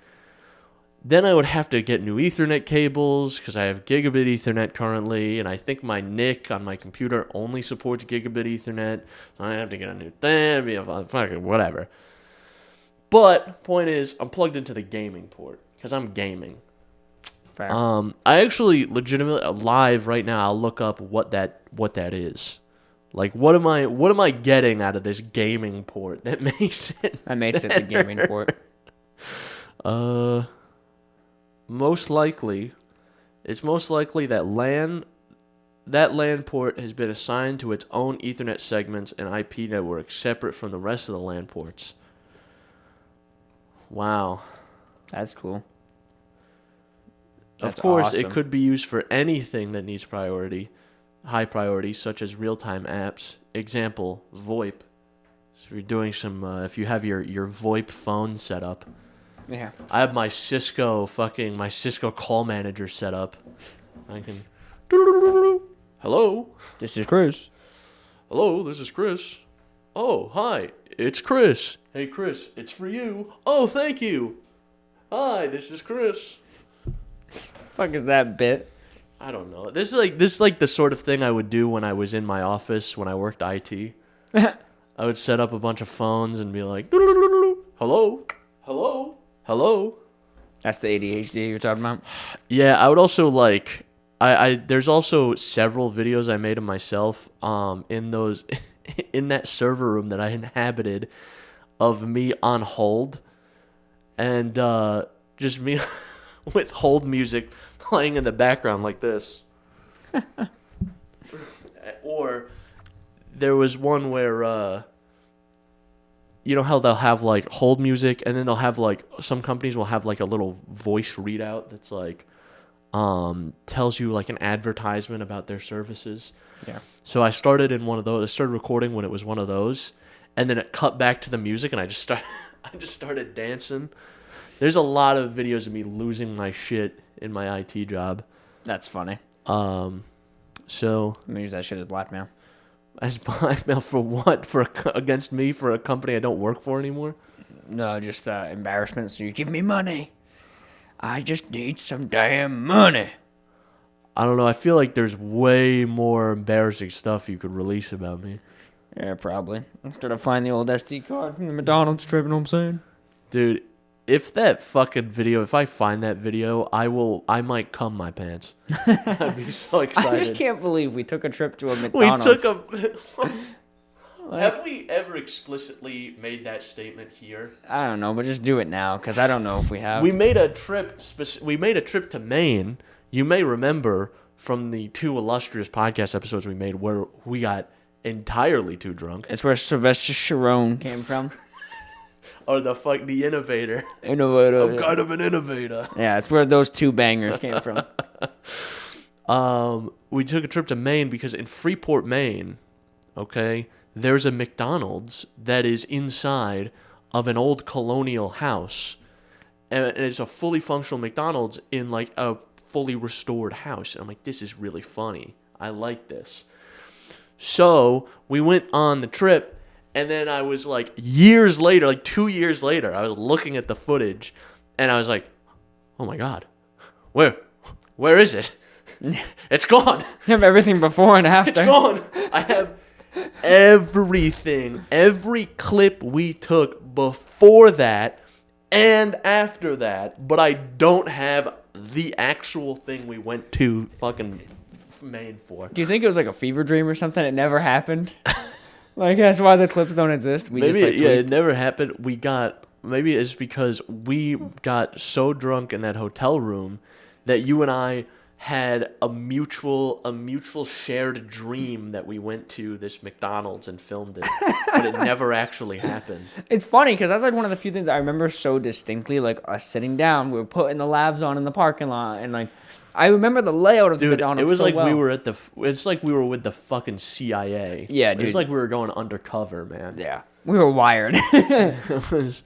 then I would have to get new Ethernet cables because I have gigabit Ethernet currently, and I think my NIC on my computer only supports gigabit Ethernet. So I have to get a new thing, fucking whatever. But point is, I'm plugged into the gaming port because I'm gaming. Fair. I actually legitimately live right now. I'll look up what that is. Like, what am I getting out of this gaming port that makes it? That makes it the gaming port. Most likely that LAN port has been assigned to its own Ethernet segments and IP network separate from the rest of the LAN ports. Wow. That's cool. Of course, awesome. It could be used for anything that needs high priority, such as real-time apps. Example, VoIP. So if you're doing if you have your VoIP phone set up. Yeah. I have my Cisco call manager set up. I can. Hello. This is Chris. Hello, this is Chris. Oh, hi. It's Chris. Hey, Chris, it's for you. Oh, thank you. Hi, this is Chris. Fuck is that bit? I don't know. This is like the sort of thing I would do when I was in my office when I worked IT. I would set up a bunch of phones and be like, hello, hello, hello. That's the ADHD you're talking about? Yeah, I would also like, there's also several videos I made of myself in that server room that I inhabited of me on hold and just me with hold music playing in the background like this. Or there was one where you know how they'll have like hold music and then they'll have like some companies will have like a little voice readout that's like tells you like an advertisement about their services. Yeah. So I started in one of those. I started recording when it was one of those, and then it cut back to the music, and I just started dancing. There's a lot of videos of me losing my shit in my IT job. That's funny. So I'm gonna use that shit as blackmail. as blackmail for what? Against me for a company I don't work for anymore? No, just embarrassment. So you give me money. I just need some damn money. I don't know. I feel like there's way more embarrassing stuff you could release about me. Yeah, probably. I'm just gonna find the old SD card from the McDonald's trip, you know what I'm saying? Dude, if I find that video, I might cum my pants. I'd be so excited. I just can't believe we took a trip to a McDonald's. Have we ever explicitly made that statement here? I don't know, but just do it now, because I don't know if we have. We made a trip to Maine. You may remember from the 2 illustrious podcast episodes we made where we got entirely too drunk. It's where Sylvester Stallone came from. Or the innovator. Innovator. I'm kind of an innovator. Yeah, it's where those 2 bangers came from. We took a trip to Maine because in Freeport, Maine, okay, there's a McDonald's that is inside of an old colonial house. And it's a fully functional McDonald's in like a fully restored house. And I'm like, this is really funny. I like this. So we went on the trip, and then I was like, years later, like 2 years later, I was looking at the footage, and I was like, oh my God, where is it? It's gone. You have everything before and after. It's gone. I have everything, every clip we took before that and after that, but I don't have the actual thing we went to fucking Maine for. Do you think it was like a fever dream or something? It never happened? Like, that's why the clips don't exist? It never happened. Maybe it's because we got so drunk in that hotel room that you and I had a mutual shared dream that we went to this McDonald's and filmed it, but it never actually happened. It's funny because that's like one of the few things I remember so distinctly, like us sitting down, we were putting the labs on in the parking lot, and like I remember the layout of the McDonald's. It was so like well. we were it's like we were with the fucking CIA. Yeah, dude. It was like we were going undercover, man. Yeah, we were wired. It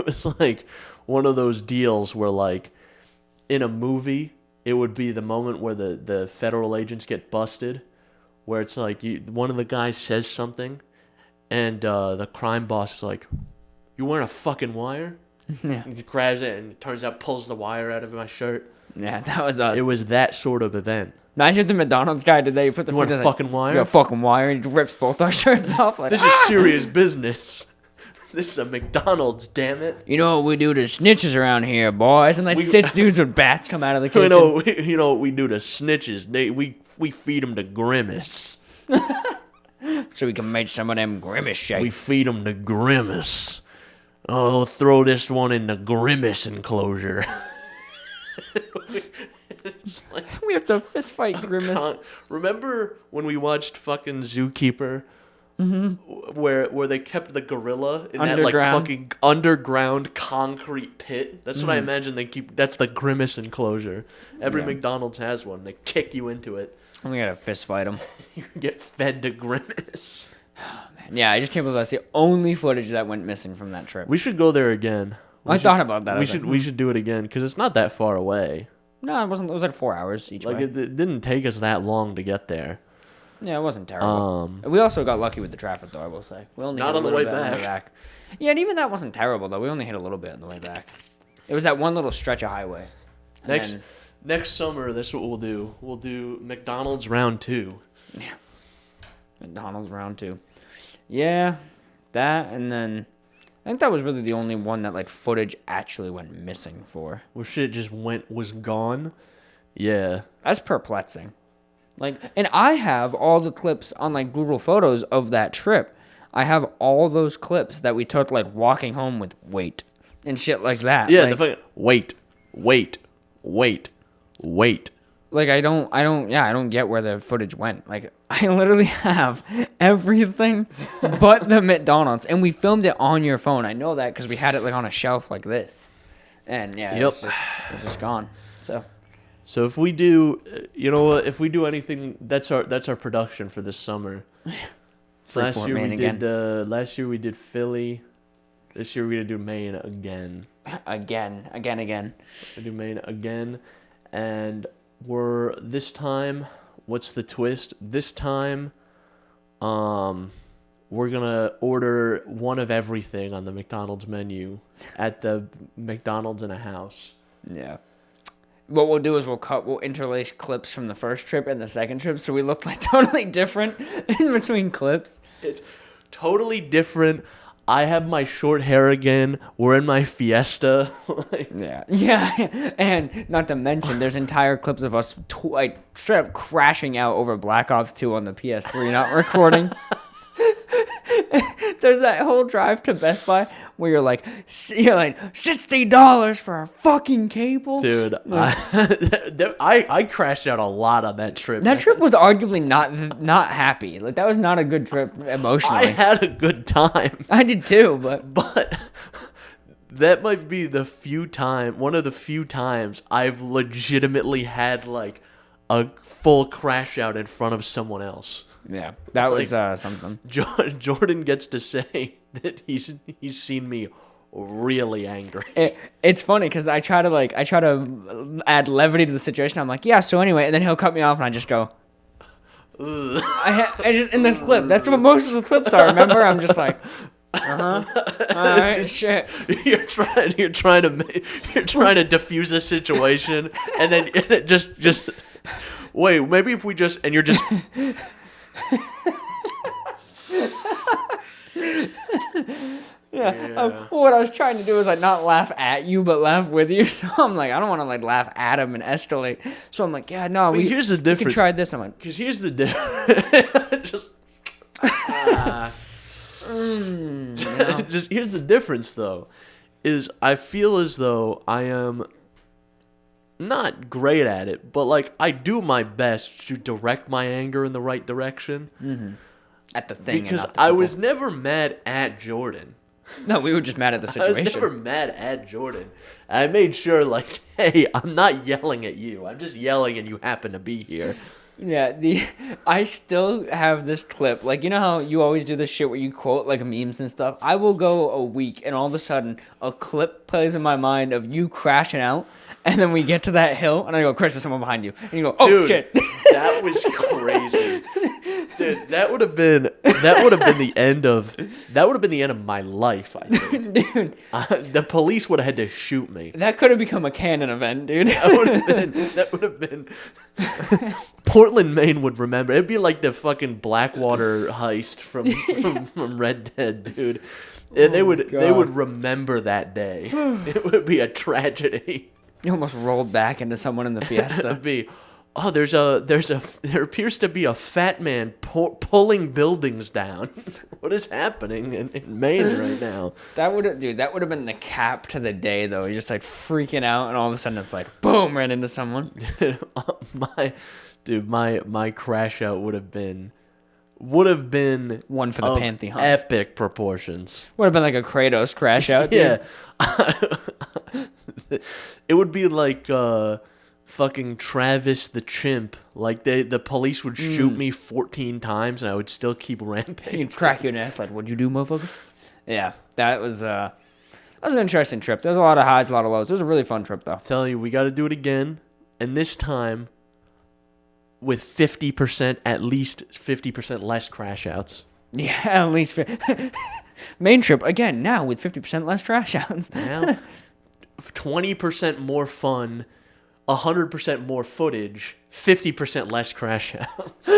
was like one of those deals where, like, in a movie, it would be the moment where the federal agents get busted, where it's like one of the guys says something, and the crime boss is like, "You wearing a fucking wire?" Yeah. He grabs it and it turns out pulls the wire out of my shirt. Yeah, that was us. It was that sort of event. Imagine if the McDonald's guy today put the You want a fucking wire? You got a fucking wire, and he rips both our shirts off. Like, This is serious business. This is a McDonald's, damn it. You know what we do to snitches around here, boys? And like 6 dudes with bats come out of the kitchen. You know what we do to snitches? We feed them to Grimace. So we can make some of them Grimace shakes. We feed them to Grimace. Oh, throw this one in the Grimace enclosure. It's like, We have to fist fight Grimace. remember when we watched fucking Zookeeper? Mm-hmm. Where they kept the gorilla in that like fucking underground concrete pit. That's what I imagine they keep. That's the Grimace enclosure. Every McDonald's has one. They kick you into it. We gotta fist fight him. You get fed to Grimace. Yeah, I just can't believe that's the only footage that went missing from that trip. We should go there again. I thought about that. We should do it again because it's not that far away. No, it wasn't. It was like 4 hours each way. It didn't take us that long to get there. Yeah, it wasn't terrible. We also got lucky with the traffic, though, I will say. We only Not hit on the way back. Yeah, and even that wasn't terrible, though. We only hit a little bit on the way back. It was that one little stretch of highway. Next summer, that's what we'll do. We'll do McDonald's round 2. Yeah. McDonald's round 2. Yeah, that, and then I think that was really the only one that like footage actually went missing for. Where shit just was gone. Yeah. That's perplexing. Like, and I have all the clips on like Google Photos of that trip. I have all those clips that we took like walking home with weight and shit like that. Yeah, like, the fucking wait. Like I don't get where the footage went. Like I literally have everything but the McDonald's, and we filmed it on your phone. I know that because we had it like on a shelf like this, and yeah, it's just gone. So if we do, if we do anything, that's our production for this summer. Last year we did Philly. This year we're gonna do Maine again. Again. We do Maine again, and this time. What's the twist? This time, we're gonna order one of everything on the McDonald's menu at the McDonald's in a house. Yeah. What we'll do is we'll interlace clips from the first trip and the second trip, so we look like totally different in between clips. It's totally different. I have my short hair again. We're in my Fiesta. Yeah, and not to mention, there's entire clips of us straight up crashing out over Black Ops 2 on the PS3, not recording. There's that whole drive to Best Buy where you're like $60 for a fucking cable. Dude, I crashed out a lot on that trip. That trip was arguably not happy. Like that was not a good trip emotionally. I had a good time. I did too, but that might be one of the few times I've legitimately had like a full crash out in front of someone else. Yeah, that was something. Jordan gets to say that he's seen me really angry. It's funny because I try to add levity to the situation. I'm like, yeah. So anyway, and then he'll cut me off, and I just go. I just in the clip. That's what most of the clips are. Remember, I'm just like, all right, shit. You're trying to diffuse a situation, and then it just wait. Maybe if we just and you're just. Yeah. What I was trying to do is like not laugh at you, but laugh with you. So I'm like, I don't want to like laugh at him and escalate. So I'm like, yeah, no. Here's the difference. We can try this. I'm like, because here's the difference. Just here's the difference though, is I feel as though I am not great at it, but like I do my best to direct my anger in the right direction. Mm-hmm. At the thing, because and not the I people. was never mad at Jordan. No, we were just mad at the situation. I was never mad at Jordan. I made sure, like, hey, I'm not yelling at you. I'm just yelling, and you happen to be here. Yeah, I still have this clip. Like, you know how you always do this shit where you quote, like, memes and stuff? I will go a week, and all of a sudden, a clip plays in my mind of you crashing out, and then we get to that hill, and I go, Chris, there's someone behind you. And you go, oh, Dude, shit. That was crazy. Dude, that would have been the end of my life, I think. Dude. The police would have had to shoot me. That could have become a canon event, dude. That would have been Portland, Maine would remember. It'd be like the fucking Blackwater heist from Red Dead, dude. And they would remember that day. It would be a tragedy. You almost rolled back into someone in the Fiesta. It'd be, there appears to be a fat man pulling buildings down. What is happening in Maine right now? That would have been the cap to the day, though. You're just like freaking out, and all of a sudden it's like, boom, ran into someone. My crash out would have been one for the pantheons. Epic proportions. Would have been like a Kratos crash out. Yeah. It would be like fucking Travis the Chimp. Like the police would shoot me 14 times and I would still keep ramping. You'd crack your neck like, what'd you do, motherfucker? Yeah, that was an interesting trip. There was a lot of highs, a lot of lows. It was a really fun trip, though. I'm telling you, we got to do it again, and this time with 50%, at least 50% less crash outs. Yeah, at least main trip again now with 50% less crash outs. Now, 20% more fun, 100% more footage, 50% less crash outs.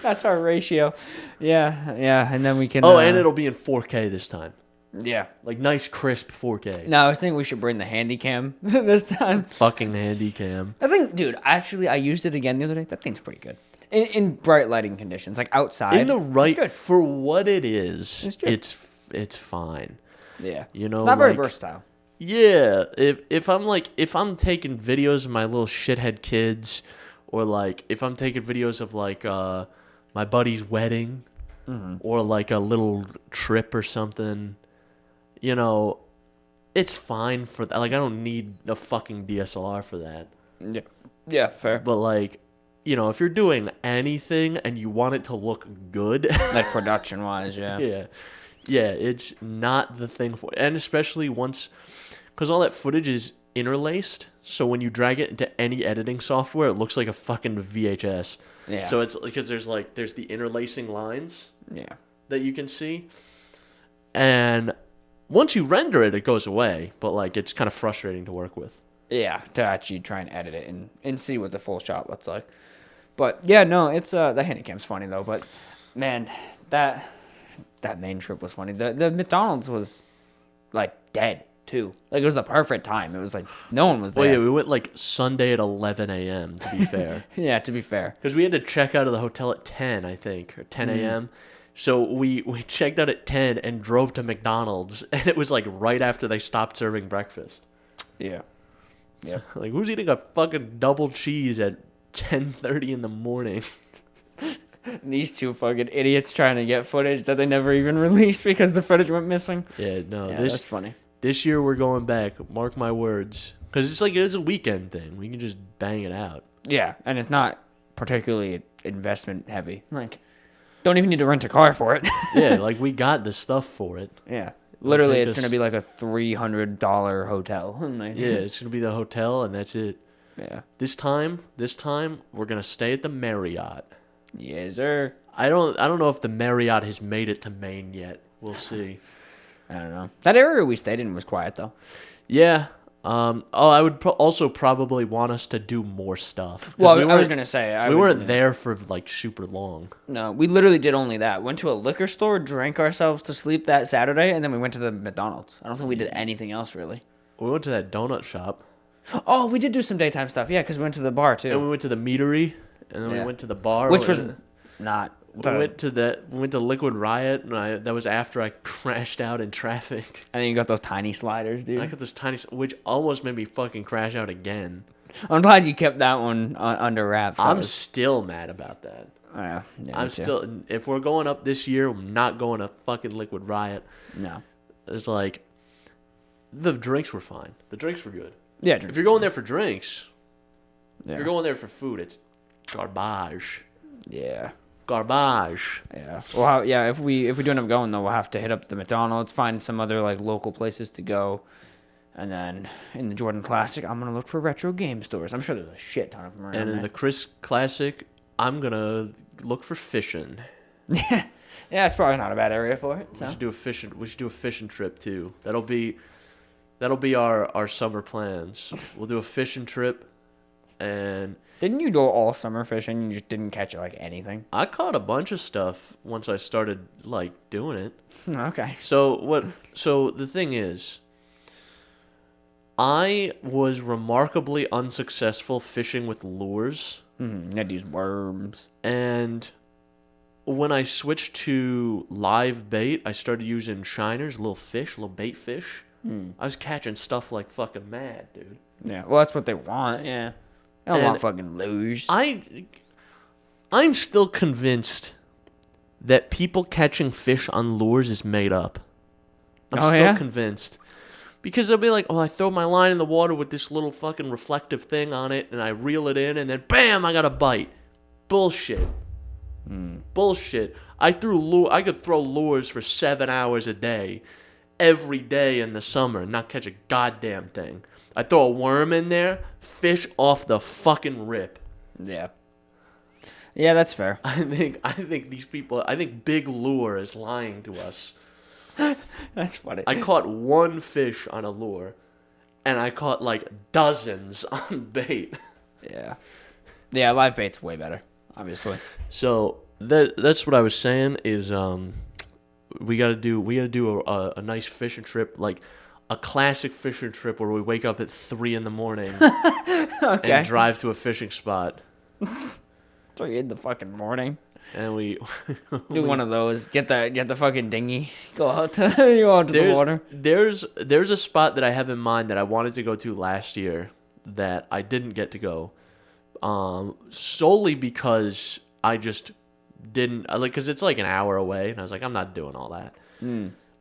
That's our ratio. Yeah, and then we can. Oh, and it'll be in 4K this time. Yeah, like nice crisp 4K. No, I was thinking we should bring the handy cam this time. Fucking handy cam. I think, dude. Actually, I used it again the other day. That thing's pretty good. In bright lighting conditions, like outside. In the right for what it is, it's fine. Yeah, you know, not very versatile. Yeah, if I'm taking videos of my little shithead kids, or like if I'm taking videos of like my buddy's wedding, or like a little trip or something, you know, it's fine for that. Like I don't need a fucking DSLR for that. Yeah, fair. But like, you know, if you're doing anything and you want it to look good, like production wise, yeah, it's not the thing for it. And especially once, because all that footage is interlaced, so when you drag it into any editing software, it looks like a fucking VHS. Yeah. So it's because there's the interlacing lines. Yeah. That you can see, and once you render it, it goes away. But like, it's kind of frustrating to work with. Yeah, to actually try and edit it and see what the full shot looks like. But yeah, no, it's the handycam's funny though. But man, that main trip was funny. The McDonald's was like dead too. Like it was the perfect time. It was like no one was there. Well, yeah, we went like Sunday at 11 a.m. to be fair. Yeah, to be fair, because we had to check out of the hotel at 10, I think, or 10 a.m. So we checked out at 10 and drove to McDonald's, and it was like right after they stopped serving breakfast. Yeah. Yeah. So, like, who's eating a fucking double cheese at 10:30 in the morning? These two fucking idiots trying to get footage that they never even released because the footage went missing. Yeah, no, that's funny. This year we're going back. Mark my words, because it's a weekend thing. We can just bang it out. Yeah, and it's not particularly investment heavy. Like, don't even need to rent a car for it. Yeah, like we got the stuff for it. Yeah. Literally, it's going to be like a $300 hotel. Yeah, it's going to be the hotel, and that's it. Yeah. This time, we're going to stay at the Marriott. Yes, sir. I don't know if the Marriott has made it to Maine yet. We'll see. I don't know. That area we stayed in was quiet, though. Yeah. I would also probably want us to do more stuff. Well, I was going to say. We weren't there for, like, super long. No, we literally did only that. Went to a liquor store, drank ourselves to sleep that Saturday, and then we went to the McDonald's. I don't think we did anything else, really. We went to that donut shop. Oh, we did do some daytime stuff, yeah, because we went to the bar, too. And we went to the meadery, and then we went to the bar. Which was not We went to Liquid Riot, and that was after I crashed out in traffic. And then you got those tiny sliders, dude. I got those tiny, which almost made me fucking crash out again. I'm glad you kept that one under wraps. I'm still mad about that. Yeah, I'm still. If we're going up this year, I'm not going to fucking Liquid Riot. No. It's like, the drinks were fine. The drinks were good. Yeah. If you're going there for drinks, yeah. if you're going there for food, it's garbage. Yeah. Garbage. Yeah. Well, yeah. If we do end up going though, we'll have to hit up the McDonald's, find some other like local places to go, and then in the Jordan Classic, I'm gonna look for retro game stores. I'm sure there's a shit ton of them around. And in the Chris Classic, I'm gonna look for fishing. Yeah. Yeah, it's probably not a bad area for it. So. We should do a fishing trip too. That'll be our summer plans. We'll do a fishing trip, and didn't you go all summer fishing? You just didn't catch like anything. I caught a bunch of stuff once I started like doing it. Okay. So the thing is, I was remarkably unsuccessful fishing with lures. You had to use worms. And when I switched to live bait, I started using shiners, little bait fish. I was catching stuff like fucking mad, dude. Yeah, well, that's what they want, yeah. They don't want fucking lures. I'm still convinced that people catching fish on lures is made up. I'm still convinced. Because they'll be like, oh, I throw my line in the water with this little fucking reflective thing on it, and I reel it in, and then bam, I got a bite. Bullshit. Bullshit. I could throw lures for 7 hours a day, every day in the summer, and not catch a goddamn thing. I throw a worm in there, fish off the fucking rip. Yeah. Yeah, that's fair. I think these people, Big Lure is lying to us. That's funny. I caught one fish on a lure, and I caught like dozens on bait. Yeah. Yeah, live bait's way better, obviously. So that's what I was saying is we gotta do a nice fishing trip, like a classic fishing trip where we wake up at 3 a.m. Okay. and drive to a fishing spot. 3 in the fucking morning. And we do one of those. Get the fucking dinghy. Go out to the water. There's a spot that I have in mind that I wanted to go to last year that I didn't get to go, solely because I just didn't because it's like an hour away, and I was like, I'm not doing all that.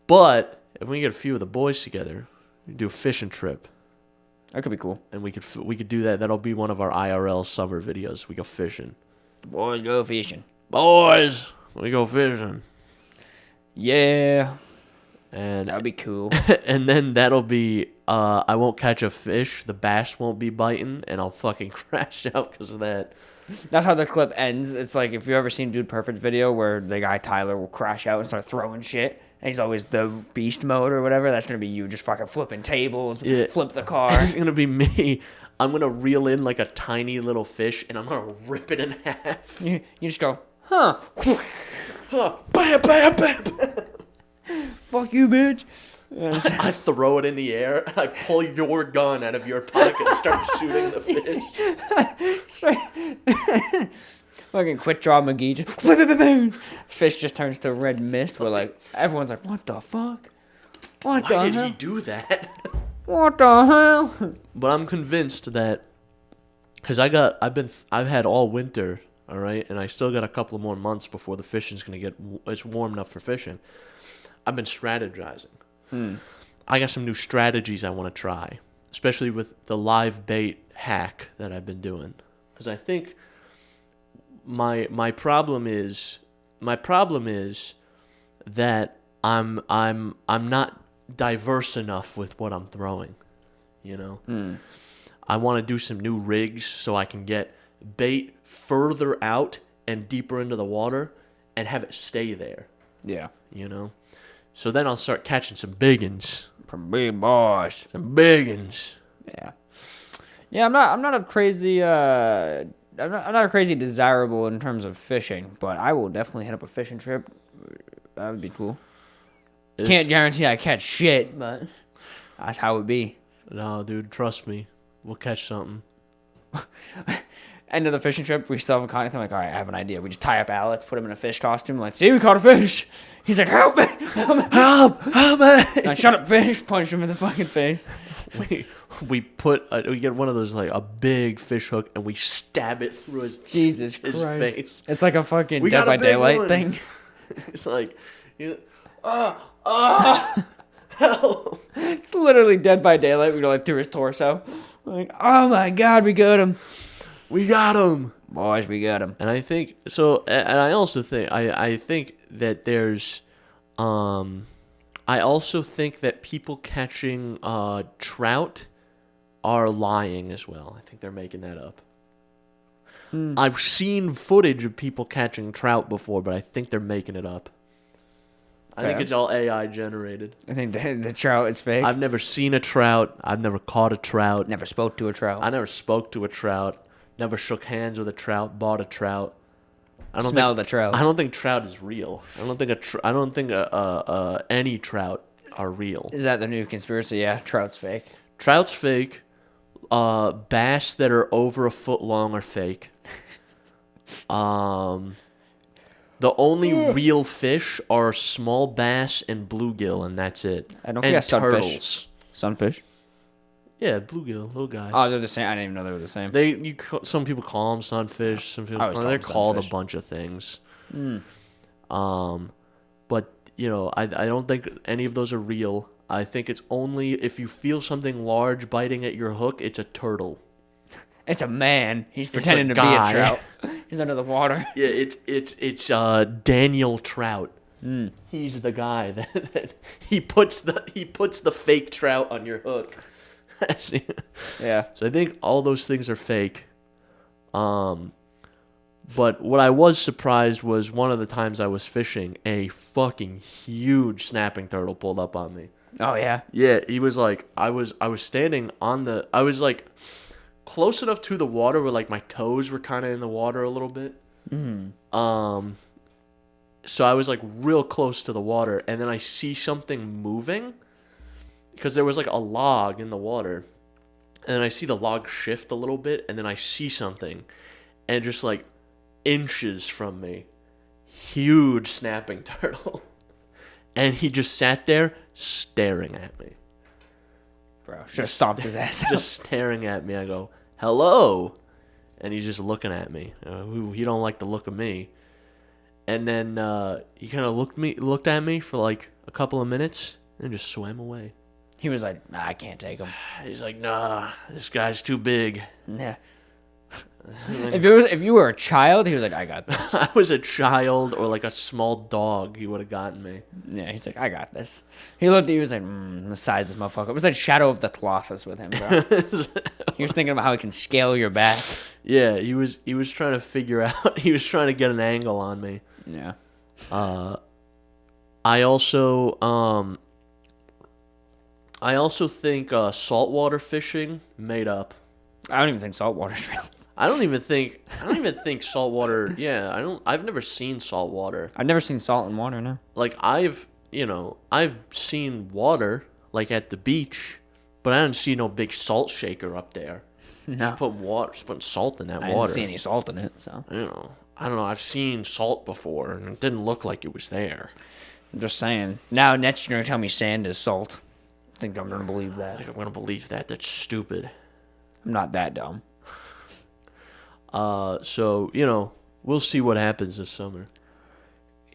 But if we can get a few of the boys together, we can do a fishing trip. That could be cool. And we could do that. That'll be one of our IRL summer videos. We go fishing. Boys go fishing. Boys, we go fishing. Yeah. And that'd be cool. And then that'll be I won't catch a fish, the bass won't be biting, and I'll fucking crash out because of that. That's how the clip ends. It's like if you ever seen Dude Perfect video where the guy Tyler will crash out and start throwing shit, and he's always the beast mode or whatever. That's gonna be you just fucking flipping tables, flip the car. It's gonna be me. I'm gonna reel in like a tiny little fish, and I'm gonna rip it in half. You just go, huh? Bam, bam, bam, bam. Fuck you, bitch. I throw it in the air, and I pull your gun out of your pocket and start shooting the fish. Fucking quick draw McGee, just fish just turns to red mist. Where like everyone's like, what the fuck? Why did he do that? What the hell? But I'm convinced that because I've had all winter, all right, and I still got a couple of more months before the fishing's gonna it's warm enough for fishing. I've been strategizing. I got some new strategies I want to try, especially with the live bait hack that I've been doing. Because I think my problem is that I'm not diverse enough with what I'm throwing. You know, I want to do some new rigs so I can get bait further out and deeper into the water and have it stay there. Yeah, you know. So then I'll start catching some big uns. Some big boys. Some big uns. Yeah. Yeah, I'm not a crazy I'm not a crazy desirable in terms of fishing, but I will definitely hit up a fishing trip. That would be cool. Can't guarantee I catch shit, but that's how it be. No, dude, trust me. We'll catch something. end of the fishing trip, we still haven't caught anything. I'm like, all right, I have an idea. We just tie up Alex, put him in a fish costume. Like, see, we caught a fish. He's like, help me. Help me. Like, shut up, fish. Punch him in the fucking face. We get one of those, like, a big fish hook, and we stab it through his face. It's like a fucking Dead by Daylight thing. It's like, help. It's literally Dead by Daylight. We go like through his torso. Like, oh my God, we got him. We got him. Boys, we got him. And I think, so, and I also think, I think that there's, I also think that people catching trout are lying as well. I think they're making that up. I've seen footage of people catching trout before, but I think they're making it up. I think it's all AI generated. I think the trout is fake. I've never seen a trout. I've never caught a trout. Never spoke to a trout. I never spoke to a trout. Never shook hands with a trout. Bought a trout. Smelled a trout. I don't think trout is real. I don't think any trout are real. Is that the new conspiracy? Yeah, trout's fake. Trout's fake. Bass that are over a foot long are fake. The only real fish are small bass and bluegill, and that's it. I don't think that's sunfish. Turtles. Sunfish? Yeah, bluegill, little guys. Oh, they're the same. I didn't even know they were the same. Some people call them sunfish. Some people they're called sunfish. A bunch of things. But I don't think any of those are real. I think it's only if you feel something large biting at your hook, it's a turtle. It's a man. He's pretending to be a trout. He's under the water. Yeah, it's Daniel Trout. He's the guy that he puts the fake trout on your hook. Yeah. So I think all those things are fake. But what I was surprised was one of the times I was fishing, a fucking huge snapping turtle pulled up on me. Oh yeah. Yeah, he was like I was standing on I was like close enough to the water where like my toes were kind of in the water a little bit. So I was like real close to the water, and then I see something moving because there was like a log in the water, and then I see the log shift a little bit, and then I see something, and just like inches from me, huge snapping turtle, and he just sat there staring at me. Bro, should have stomped his ass out. Just staring at me. I go, hello. And he's just looking at me. He don't like the look of me. And then he kind of looked at me for like a couple of minutes and just swam away. He was like, nah, I can't take him. He's like, nah, this guy's too big. Yeah. If you were a child, he was like, I got this. I was a child or like a small dog, he would have gotten me. Yeah, he's like, I got this. He looked at you, he was like, the size of this motherfucker. It was like Shadow of the Colossus with him, bro. He was thinking about how he can scale your back. Yeah, he was trying to figure out, he was trying to get an angle on me. Yeah. I also think saltwater fishing made up. I don't even think saltwater's real. I don't even think saltwater. Yeah, I've never seen saltwater. I've never seen salt in water. No. Like I've seen water like at the beach, but I didn't see no big salt shaker up there. No. Just putting salt in that water. I didn't see any salt in it. So. I don't know. I've seen salt before, and it didn't look like it was there. I'm just saying. Now next you're gonna tell me sand is salt. I think I'm gonna believe that. I think I'm gonna believe that. That's stupid. I'm not that dumb. So we'll see what happens this summer.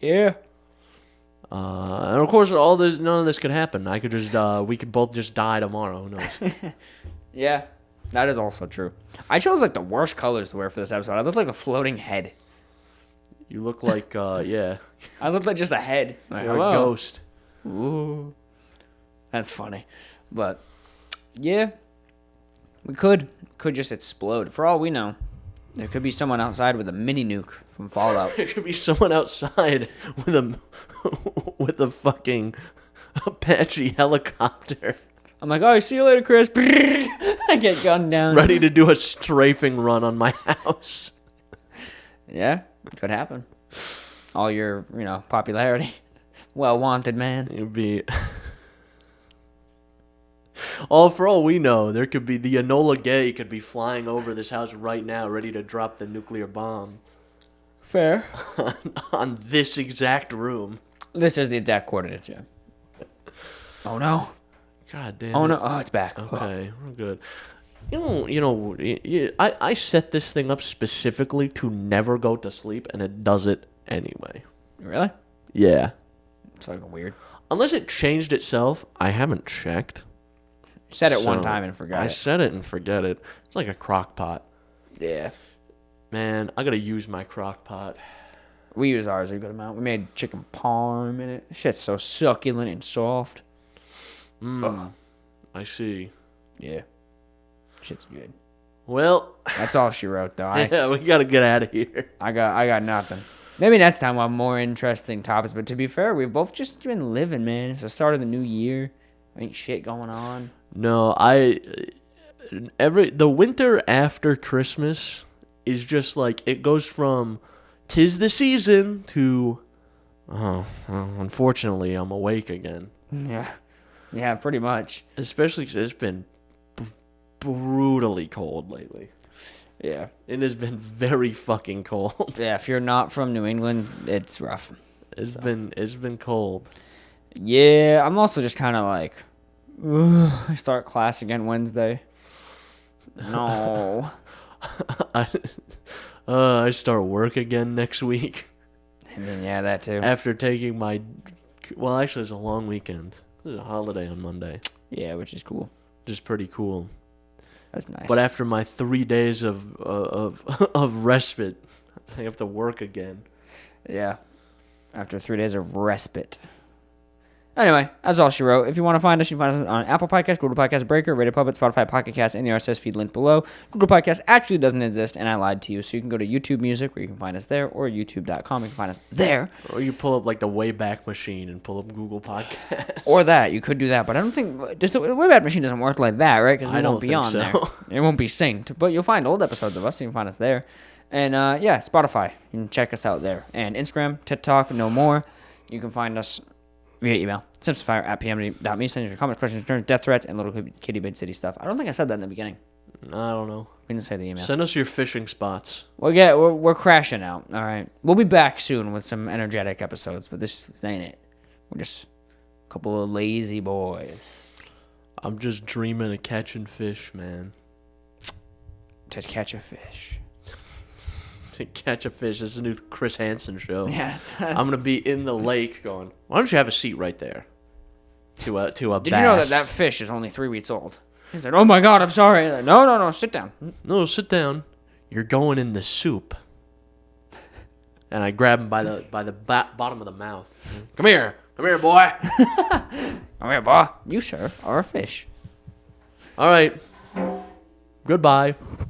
Yeah. And of course, none of this could happen. We could both just die tomorrow. Who knows? Yeah, that is also true. I chose like the worst colors to wear for this episode. I look like a floating head. You look like, yeah. I look like just a head. Like, you're a ghost. Ooh, that's funny, but yeah, we could just explode. For all we know. There could be someone outside with a mini nuke from Fallout. There could be someone outside with a fucking Apache helicopter. I'm like, oh, see you later, Chris. I get gunned down. Ready to do a strafing run on my house. Yeah, could happen. All your, popularity. Well wanted, man. It'd be... For all we know, there could be the Enola Gay could be flying over this house right now, ready to drop the nuclear bomb. Fair. on this exact room. This is the exact coordinates, yeah. Oh, no. God damn. Oh, no. Oh, it's back. Okay, we're good. I set this thing up specifically to never go to sleep, and it does it anyway. Really? Yeah. It's fucking weird. Unless it changed itself, I haven't checked. Said it one time and forgot I it. said it and forget it. It's like a crock pot. Yeah. Man, I gotta use my crock pot. We use ours a good amount. We made chicken parm in it. Shit's so succulent and soft. I see. Yeah. Shit's good. Well, That's all she wrote, though. yeah, we gotta get out of here. I got nothing. Maybe next time we'll have more interesting topics. But to be fair, we've both just been living, man. It's the start of the new year. Ain't shit going on. No, the winter after Christmas is just like, it goes from 'tis the season to, unfortunately, I'm awake again. Yeah. Yeah, pretty much. Especially because it's been brutally cold lately. Yeah. It has been very fucking cold. Yeah, if you're not from New England, it's rough. It's been cold. Yeah, I'm also just kind of like, I start class again Wednesday. No. I start work again next week. I mean, yeah, that too. After taking actually, it's a long weekend. It's a holiday on Monday. Yeah, which is cool. Just pretty cool. That's nice. But after my 3 days of respite, I have to work again. Yeah. After 3 days of respite. Anyway, that's all she wrote. If you want to find us, you can find us on Apple Podcasts, Google Podcasts, Breaker, Radio Public, Spotify, Pocket Cast, and the RSS feed link below. Google Podcasts actually doesn't exist, and I lied to you. So you can go to YouTube Music, where you can find us there, or YouTube.com, you can find us there. Or you pull up like the Wayback Machine and pull up Google Podcasts. Or that. You could do that, but I don't think... Just the Wayback Machine doesn't work like that, right? Because we won't be on there. It won't be synced. But you'll find old episodes of us, so you can find us there. And, yeah, Spotify. You can check us out there. And Instagram, TikTok, no more. You can find us via email. synapsemisfire@pm.me. Send us your comments, questions, concerns, death threats, and little kitty bait city stuff. I don't think I said that in the beginning. I don't know. We didn't say the email. Send us your fishing spots. We're crashing out. All right. We'll be back soon with some energetic episodes, but this ain't it. We're just a couple of lazy boys. I'm just dreaming of catching fish, man. To catch a fish. To catch a fish. This is a new Chris Hansen show. Yeah. I'm going to be in the lake going, why don't you have a seat right there? To a Did bass. you know that fish is only 3 weeks old? He said, oh my God, I'm sorry. Like, no, sit down. No, sit down. You're going in the soup. And I grab him by the bottom of the mouth. Come here, boy. Come here, boy. You, sir, are a fish. All right. Goodbye.